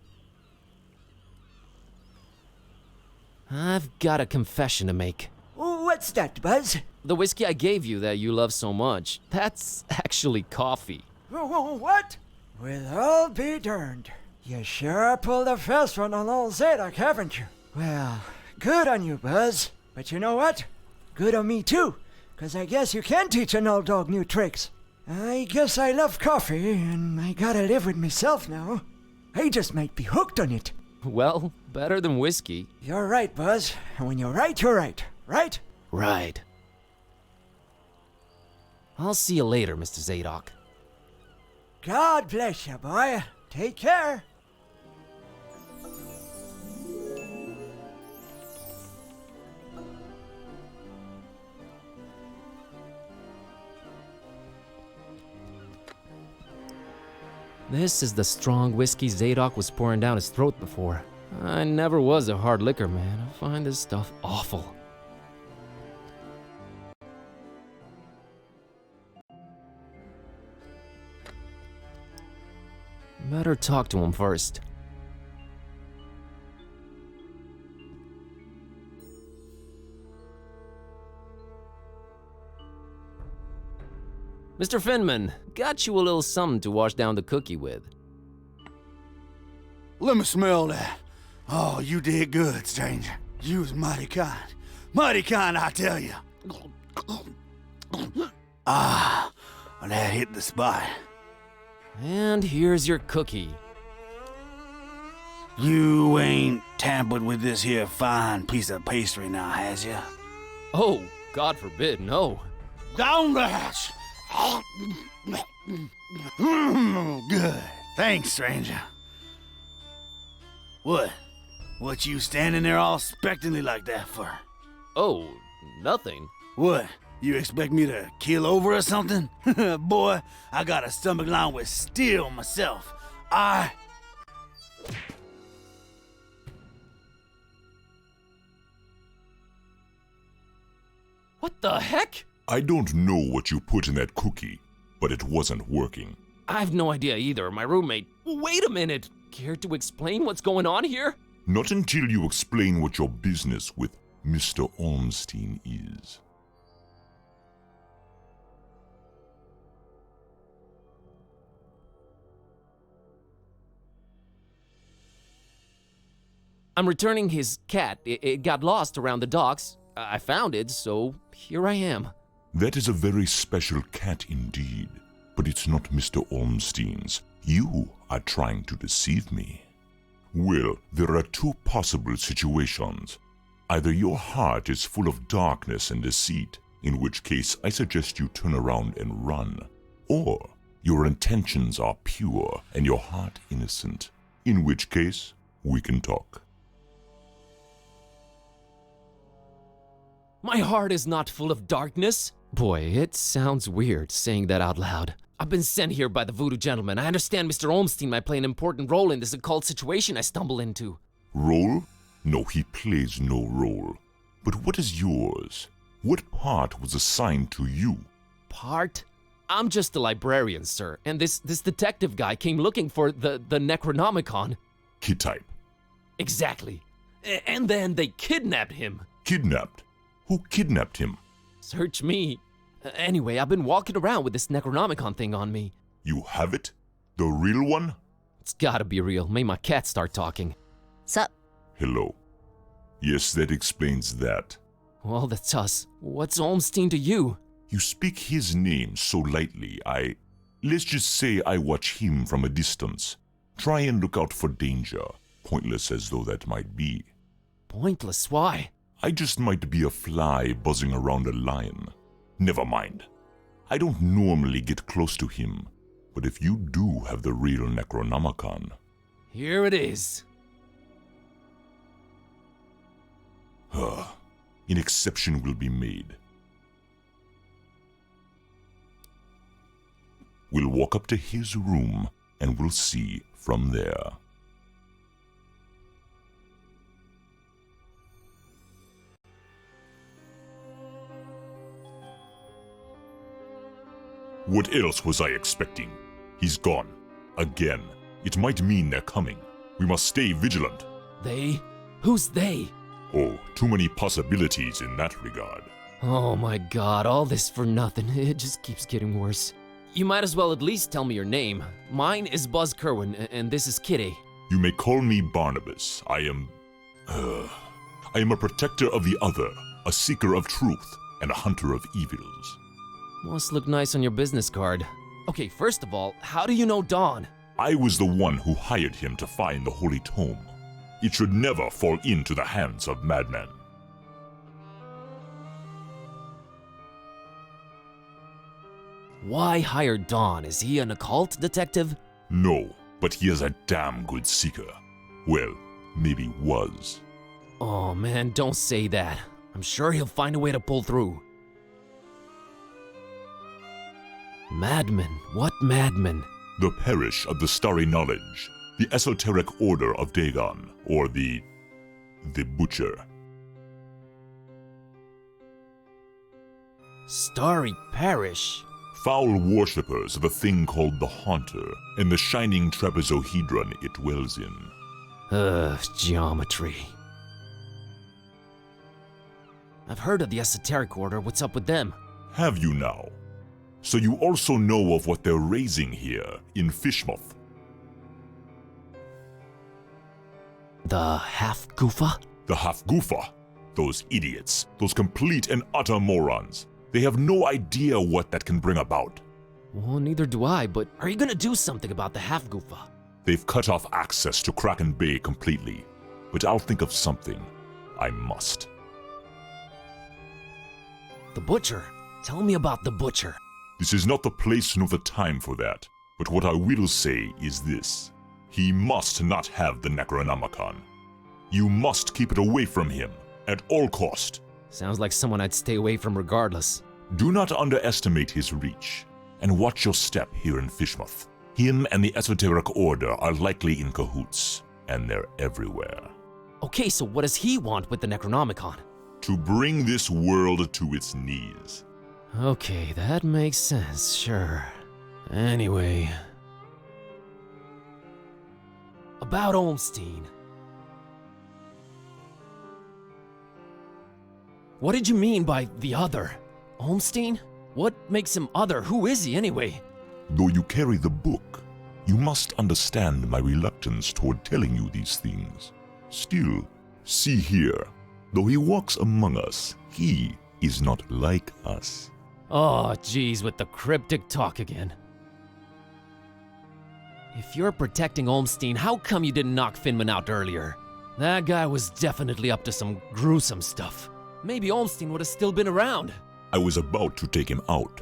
I've got a confession to make. What's that, Buzz? The whiskey I gave you that you love so much, that's actually coffee. What? Well, I'll be darned. You sure pulled a fast one on old Zadok, haven't you? Well, good on you, Buzz. But you know what? Good on me, too. 'Cause I guess you can teach an old dog new tricks. I guess I love coffee, and I gotta live with myself now. I just might be hooked on it. Well, better than whiskey. You're right, Buzz. And when you're right, you're right. Right? Right. I'll see you later, Mr. Zadok. God bless you, boy. Take care. This is the strong whiskey Zadok was pouring down his throat before. I never was a hard liquor man. I find this stuff awful. Better talk to him first. Mr. Finman, got you a little something to wash down the cookie with. Let me smell that. Oh, you did good, stranger. You was mighty kind. Mighty kind, I tell you. Ah, that hit the spot. And here's your cookie. You ain't tampered with this here fine piece of pastry now, has ya? Oh, God forbid, no. Down the hatch. Good. Thanks, stranger. What you standing there all expectantly like that for? Oh, nothing. What? You expect me to keel over or something? Boy, I got a stomach lined with steel myself. What the heck? I don't know what you put in that cookie, but it wasn't working. I've no idea either. My roommate. Wait a minute. Care to explain what's going on here? Not until you explain what your business with Mr. Ormstein is. I'm returning his cat. It got lost around the docks. I found it, so here I am. That is a very special cat indeed, but it's not Mr. Ormstein's. You are trying to deceive me. Well, there are two possible situations. Either your heart is full of darkness and deceit, in which case I suggest you turn around and run, or your intentions are pure and your heart innocent, in which case we can talk. My heart is not full of darkness. Boy, it sounds weird saying that out loud. I've been sent here by the voodoo gentleman. I understand Mr. Olmstein might play an important role in this occult situation I stumble into. Role? No, he plays no role. But what is yours? What part was assigned to you? Part? I'm just a librarian, sir, and this detective guy came looking for the Necronomicon. Kid type. Exactly. And then they kidnapped him. Kidnapped? Who kidnapped him? Search me. Anyway, I've been walking around with this Necronomicon thing on me. You have it? The real one? It's gotta be real. Made my cat start talking. Sup? Hello. Yes, that explains that. Well, that's us. What's Olmstein to you? You speak his name so lightly, let's just say I watch him from a distance. Try and look out for danger, pointless as though that might be. Pointless? Why? I just might be a fly buzzing around a lion. Never mind. I don't normally get close to him, but if you do have the real Necronomicon... Here it is. An exception will be made. We'll walk up to his room, and we'll see from there. What else was I expecting? He's gone. Again. It might mean they're coming. We must stay vigilant. They? Who's they? Oh, too many possibilities in that regard. Oh my god, all this for nothing. It just keeps getting worse. You might as well at least tell me your name. Mine is Buzz Kerwin, and this is Kitty. You may call me Barnabas. I am a protector of the other, a seeker of truth, and a hunter of evils. Must look nice on your business card. Okay, first of all, how do you know Dawn? I was the one who hired him to find the Holy Tome. It should never fall into the hands of madmen. Why hire Dawn? Is he an occult detective? No, but he is a damn good seeker. Well, maybe was. Oh man, don't say that. I'm sure he'll find a way to pull through. Madmen? What madmen? The Parish of the Starry Knowledge, the Esoteric Order of Dagon, or the Butcher. Starry Parish? Foul worshippers of a thing called the Haunter, and the shining trapezohedron it dwells in. Geometry. I've heard of the Esoteric Order. What's up with them? Have you now? So you also know of what they're raising here in Fishmouth. The half-goofa? The half-goofa. Those idiots. Those complete and utter morons. They have no idea what that can bring about. Well, neither do I, but are you gonna do something about the half-goofa? They've cut off access to Kraken Bay completely. But I'll think of something. I must. The butcher? Tell me about the butcher. This is not the place nor the time for that. But what I will say is this. He must not have the Necronomicon. You must keep it away from him, at all cost. Sounds like someone I'd stay away from regardless. Do not underestimate his reach, and watch your step here in Fishmouth. Him and the Esoteric Order are likely in cahoots, and they're everywhere. Okay, so what does he want with the Necronomicon? To bring this world to its knees. Okay, that makes sense, sure. Anyway... About Olmstein. What did you mean by the other? Olmstein? What makes him other? Who is he anyway? Though you carry the book, you must understand my reluctance toward telling you these things. Still, see here, though he walks among us, he is not like us. Oh, geez, with the cryptic talk again. If you're protecting Olmstein, how come you didn't knock Finman out earlier? That guy was definitely up to some gruesome stuff. Maybe Olmstein would have still been around. I was about to take him out.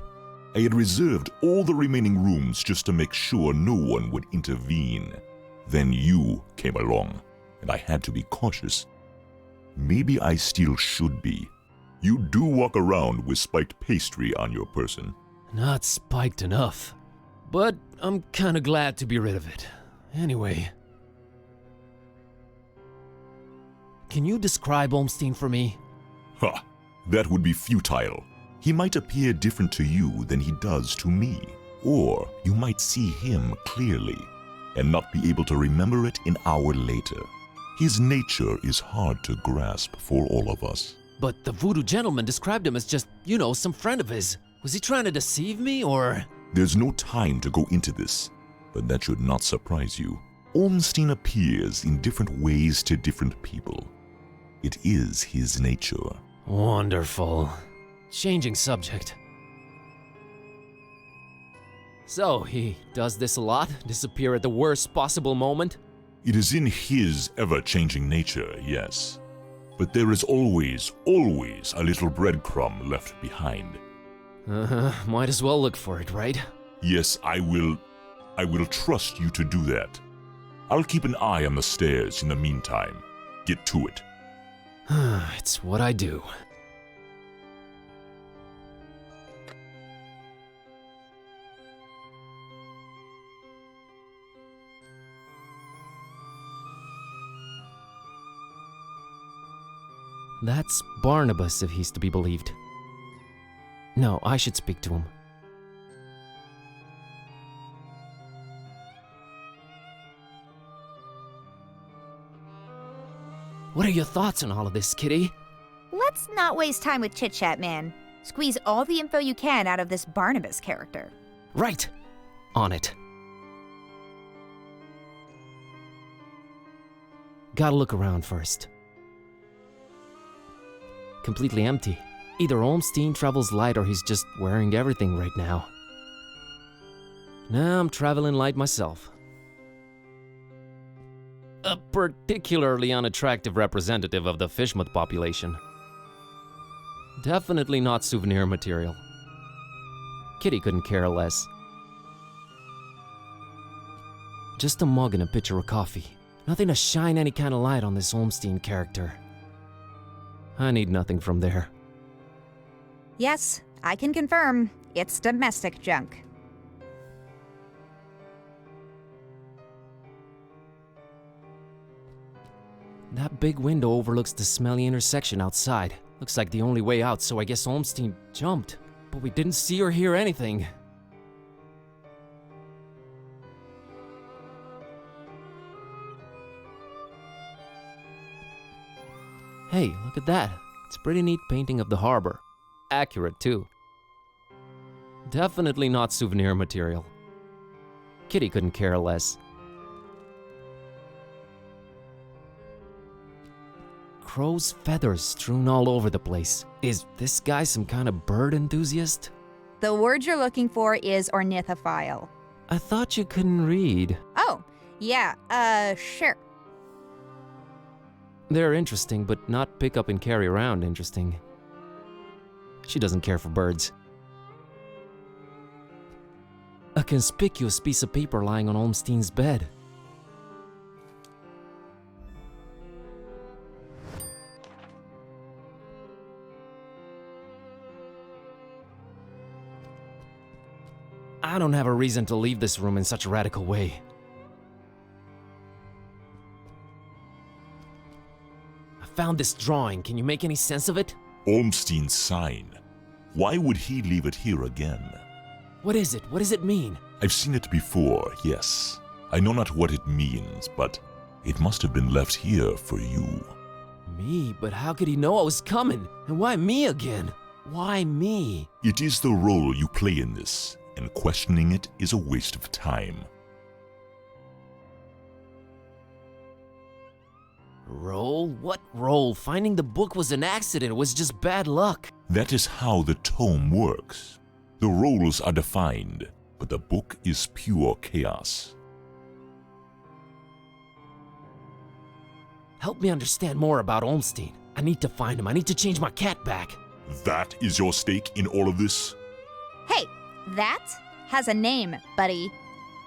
I had reserved all the remaining rooms just to make sure no one would intervene. Then you came along, and I had to be cautious. Maybe I still should be. You do walk around with spiked pastry on your person. Not spiked enough. But I'm kinda glad to be rid of it. Anyway. Can you describe Olmstein for me? Ha! That would be futile. He might appear different to you than he does to me. Or you might see him clearly, and not be able to remember it an hour later. His nature is hard to grasp for all of us. But the voodoo gentleman described him as just, you know, some friend of his. Was he trying to deceive me, or...? There's no time to go into this, but that should not surprise you. Olmstein appears in different ways to different people. It is his nature. Wonderful. Changing subject. So, he does this a lot? Disappear at the worst possible moment? It is in his ever-changing nature, yes. But there is always a little breadcrumb left behind. Might as well look for it, right? Yes, I will trust you to do that. I'll keep an eye on the stairs in the meantime. Get to it. It's what I do. That's Barnabas, if he's to be believed. No, I should speak to him. What are your thoughts on all of this, Kitty? Let's not waste time with chit-chat, man. Squeeze all the info you can out of this Barnabas character. Right. On it. Gotta look around first. Completely empty. Either Olmstein travels light or he's just wearing everything right now. Nah, I'm traveling light myself. A particularly unattractive representative of the Fishmouth population. Definitely not souvenir material. Kitty couldn't care less. Just a mug and a pitcher of coffee. Nothing to shine any kind of light on this Olmstein character. I need nothing from there. Yes, I can confirm. It's domestic junk. That big window overlooks the smelly intersection outside. Looks like the only way out, so I guess Olmstein jumped. But we didn't see or hear anything. Hey, look at that. It's a pretty neat painting of the harbor. Accurate, too. Definitely not souvenir material. Kitty couldn't care less. Crow's feathers strewn all over the place. Is this guy some kind of bird enthusiast? The word you're looking for is ornithophile. I thought you couldn't read. Oh, yeah, sure. They're interesting, but not pick up and carry around interesting. She doesn't care for birds. A conspicuous piece of paper lying on Olmstein's bed. I don't have a reason to leave this room in such a radical way. I found this drawing. Can you make any sense of it? Olmstein's sign. Why would he leave it here again? What is it? What does it mean? I've seen it before, yes. I know not what it means, but it must have been left here for you. Me? But how could he know I was coming? And why me again? Why me? It is the role you play in this, and questioning it is a waste of time. Role? What role? Finding the book was an accident. It was just bad luck. That is how the tome works. The roles are defined, but the book is pure chaos. Help me understand more about Olmstein. I need to find him. I need to change my cat back. That is your stake in all of this? Hey, that has a name, buddy.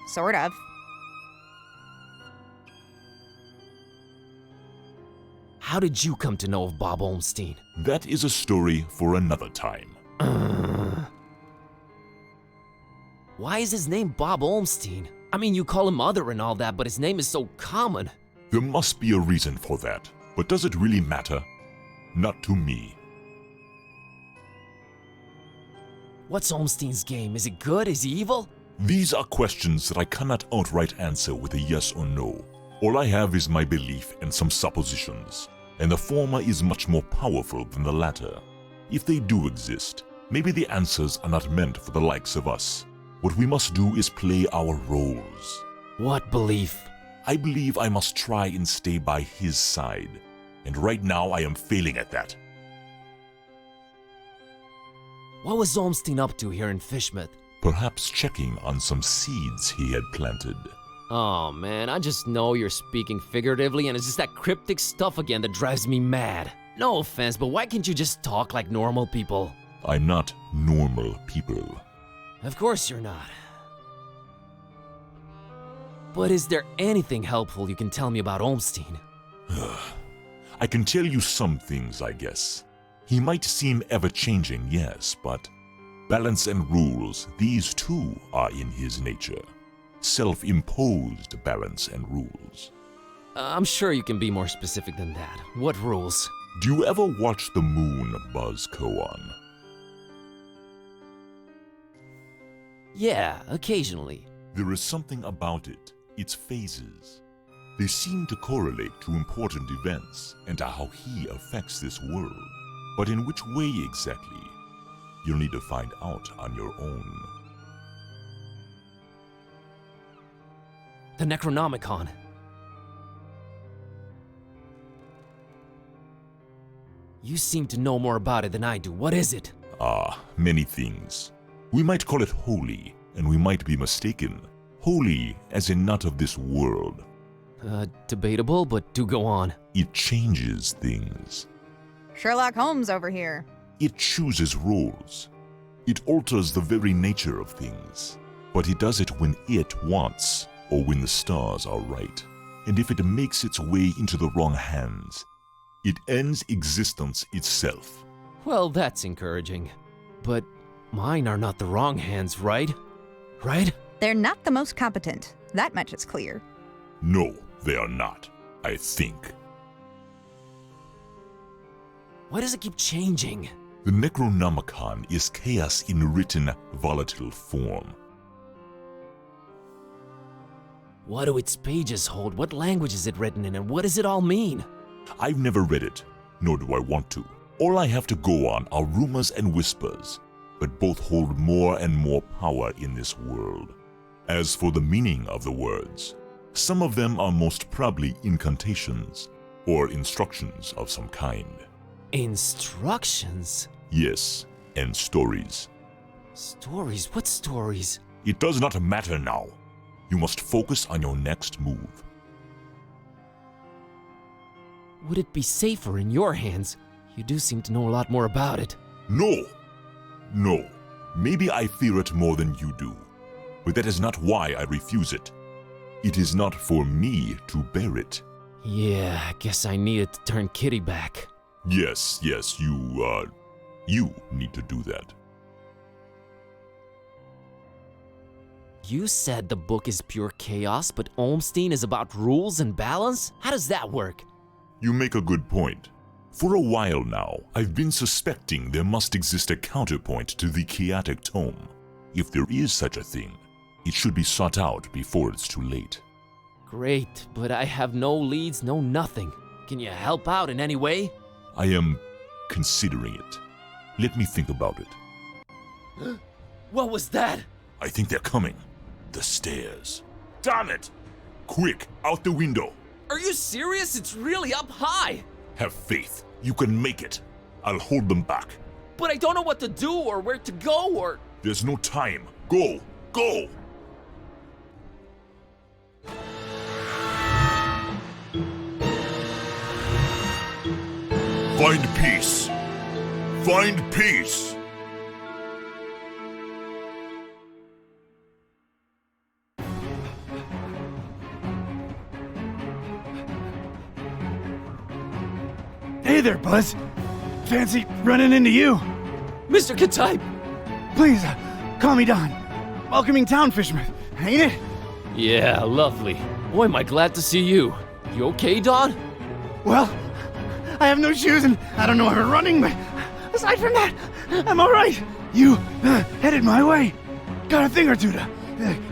Sort of. How did you come to know of Bob Olmstein? That is a story for another time. Why is his name Bob Olmstein? I mean, you call him Mother and all that, but his name is so common. There must be a reason for that. But does it really matter? Not to me. What's Olmstein's game? Is it good? Is he evil? These are questions that I cannot outright answer with a yes or no. All I have is my belief and some suppositions, and the former is much more powerful than the latter. If they do exist, maybe the answers are not meant for the likes of us. What we must do is play our roles. What belief? I believe I must try and stay by his side, and right now I am failing at that. What was Olmstein up to here in Fishmouth? Perhaps checking on some seeds he had planted. Oh man, I just know you're speaking figuratively and it's just that cryptic stuff again that drives me mad. No offense, but why can't you just talk like normal people? I'm not normal people. Of course you're not. But is there anything helpful you can tell me about Olmstein? I can tell you some things, I guess. He might seem ever-changing, yes, but balance and rules, these too are in his nature. Self-imposed balance and rules. I'm sure you can be more specific than that. What rules? Do you ever watch the moon buzz koan? Yeah, occasionally. There is something about it, its phases. They seem to correlate to important events and to how he affects this world. But in which way exactly? You'll need to find out on your own. The Necronomicon. You seem to know more about it than I do. What is it? Many things. We might call it holy, and we might be mistaken. Holy as in not of this world. Debatable, but do go on. It changes things. Sherlock Holmes over here. It chooses roles. It alters the very nature of things. But it does it when it wants, or when the stars are right. And if it makes its way into the wrong hands, it ends existence itself. Well, that's encouraging. But mine are not the wrong hands, right? Right? They're not the most competent. That much is clear. No, they are not, I think. Why does it keep changing? The Necronomicon is chaos in written, volatile form. What do its pages hold? What language is it written in, and what does it all mean? I've never read it, nor do I want to. All I have to go on are rumors and whispers, but both hold more and more power in this world. As for the meaning of the words, some of them are most probably incantations or instructions of some kind. Instructions? Yes, and stories. Stories? What stories? It does not matter now. You must focus on your next move. Would it be safer in your hands? You do seem to know a lot more about it. No! No. Maybe I fear it more than you do. But that is not why I refuse it. It is not for me to bear it. Yeah, I guess I needed to turn Kitty back. Yes, you need to do that. You said the book is pure chaos, but Olmstein is about rules and balance? How does that work? You make a good point. For a while now, I've been suspecting there must exist a counterpoint to the chaotic tome. If there is such a thing, it should be sought out before it's too late. Great, but I have no leads, no nothing. Can you help out in any way? I am considering it. Let me think about it. What was that? I think they're coming. The stairs. Damn it! Quick, out the window. Are you serious? It's really up high. Have faith. You can make it. I'll hold them back. But I don't know what to do or where to go or... There's no time. Go! Go! Find peace. Find peace. Hey there, Buzz. Fancy running into you. Mr. Katype! Please, call me Don. Welcoming town, Fishmouth, ain't it? Yeah, lovely. Boy, am I glad to see you. You okay, Don? Well, I have no shoes and I don't know how to running, but aside from that, I'm alright. You headed my way. Got a thing or two to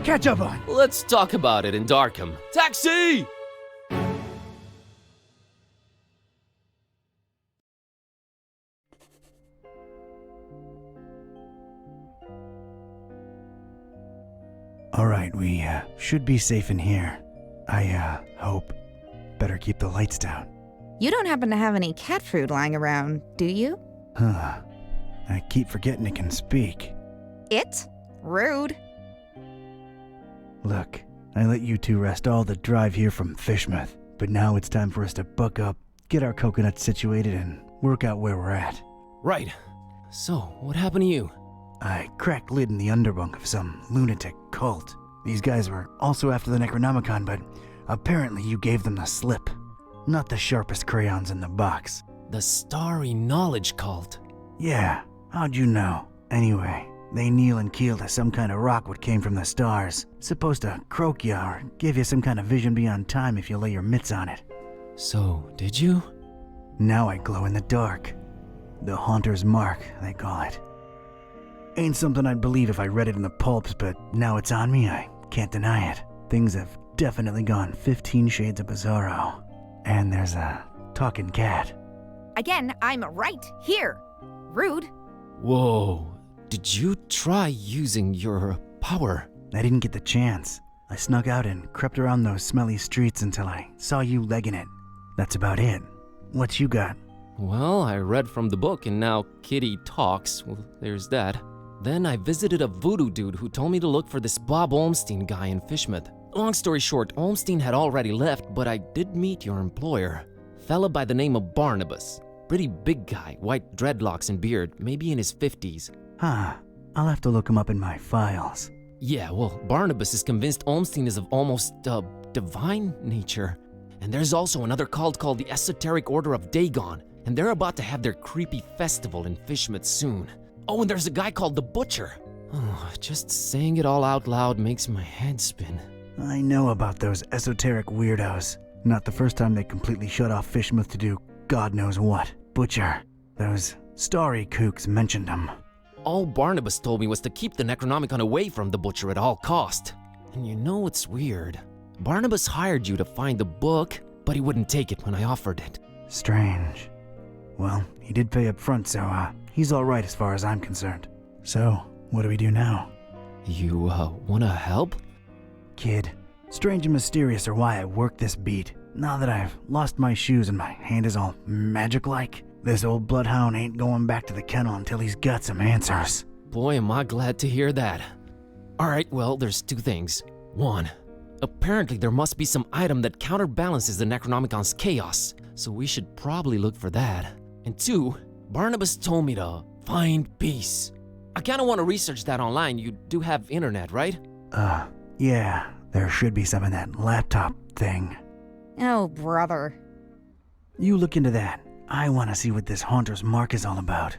catch up on. Let's talk about it in Darkham. Taxi! Alright, we should be safe in here. I hope. Better keep the lights down. You don't happen to have any cat food lying around, do you? Huh. I keep forgetting it can speak. It? Rude. Look, I let you two rest all the drive here from Fishmouth, but now it's time for us to buck up, get our coconuts situated, and work out where we're at. Right. So, what happened to you? I cracked lid in the underbunk of some lunatic cult. These guys were also after the Necronomicon, but apparently you gave them the slip. Not the sharpest crayons in the box. The Starry Knowledge Cult. Yeah, how'd you know? Anyway, they kneel and keel to some kind of rock what came from the stars. Supposed to croak ya or give you some kind of vision beyond time if you lay your mitts on it. So, did you? Now I glow in the dark. The Haunter's Mark, they call it. Ain't something I'd believe if I read it in the pulps, but now it's on me, I can't deny it. Things have definitely gone 15 shades of bizarro. And there's a talking cat. Again, I'm right here. Rude. Whoa. Did you try using your power? I didn't get the chance. I snuck out and crept around those smelly streets until I saw you legging it. That's about it. What you got? Well, I read from the book and now Kitty talks. Well, there's that. Then I visited a voodoo dude who told me to look for this Bob Olmstein guy in Fishmouth. Long story short, Olmstein had already left, but I did meet your employer. Fella by the name of Barnabas. Pretty big guy, white dreadlocks and beard, maybe in his 50s. Huh. I'll have to look him up in my files. Yeah, well, Barnabas is convinced Olmstein is of almost divine nature. And there's also another cult called the Esoteric Order of Dagon, and they're about to have their creepy festival in Fishmouth soon. Oh, and there's a guy called the Butcher. Oh, just saying it all out loud makes my head spin. I know about those esoteric weirdos. Not the first time they completely shut off Fishmouth to do God knows what. Butcher. Those starry kooks mentioned him. All Barnabas told me was to keep the Necronomicon away from the Butcher at all cost. And you know what's weird? Barnabas hired you to find the book, but he wouldn't take it when I offered it. Strange. Well, he did pay up front, so he's alright as far as I'm concerned. So, what do we do now? You, wanna help? Kid, strange and mysterious are why I work this beat. Now that I've lost my shoes and my hand is all magic-like, this old bloodhound ain't going back to the kennel until he's got some answers. Boy, am I glad to hear that. Alright, well, there's two things. One, apparently there must be some item that counterbalances the Necronomicon's chaos, so we should probably look for that. And two, Barnabas told me to find peace. I kinda wanna research that online. You do have internet, right? Yeah, there should be some in that laptop thing. Oh, brother. You look into that. I want to see what this Haunter's Mark is all about.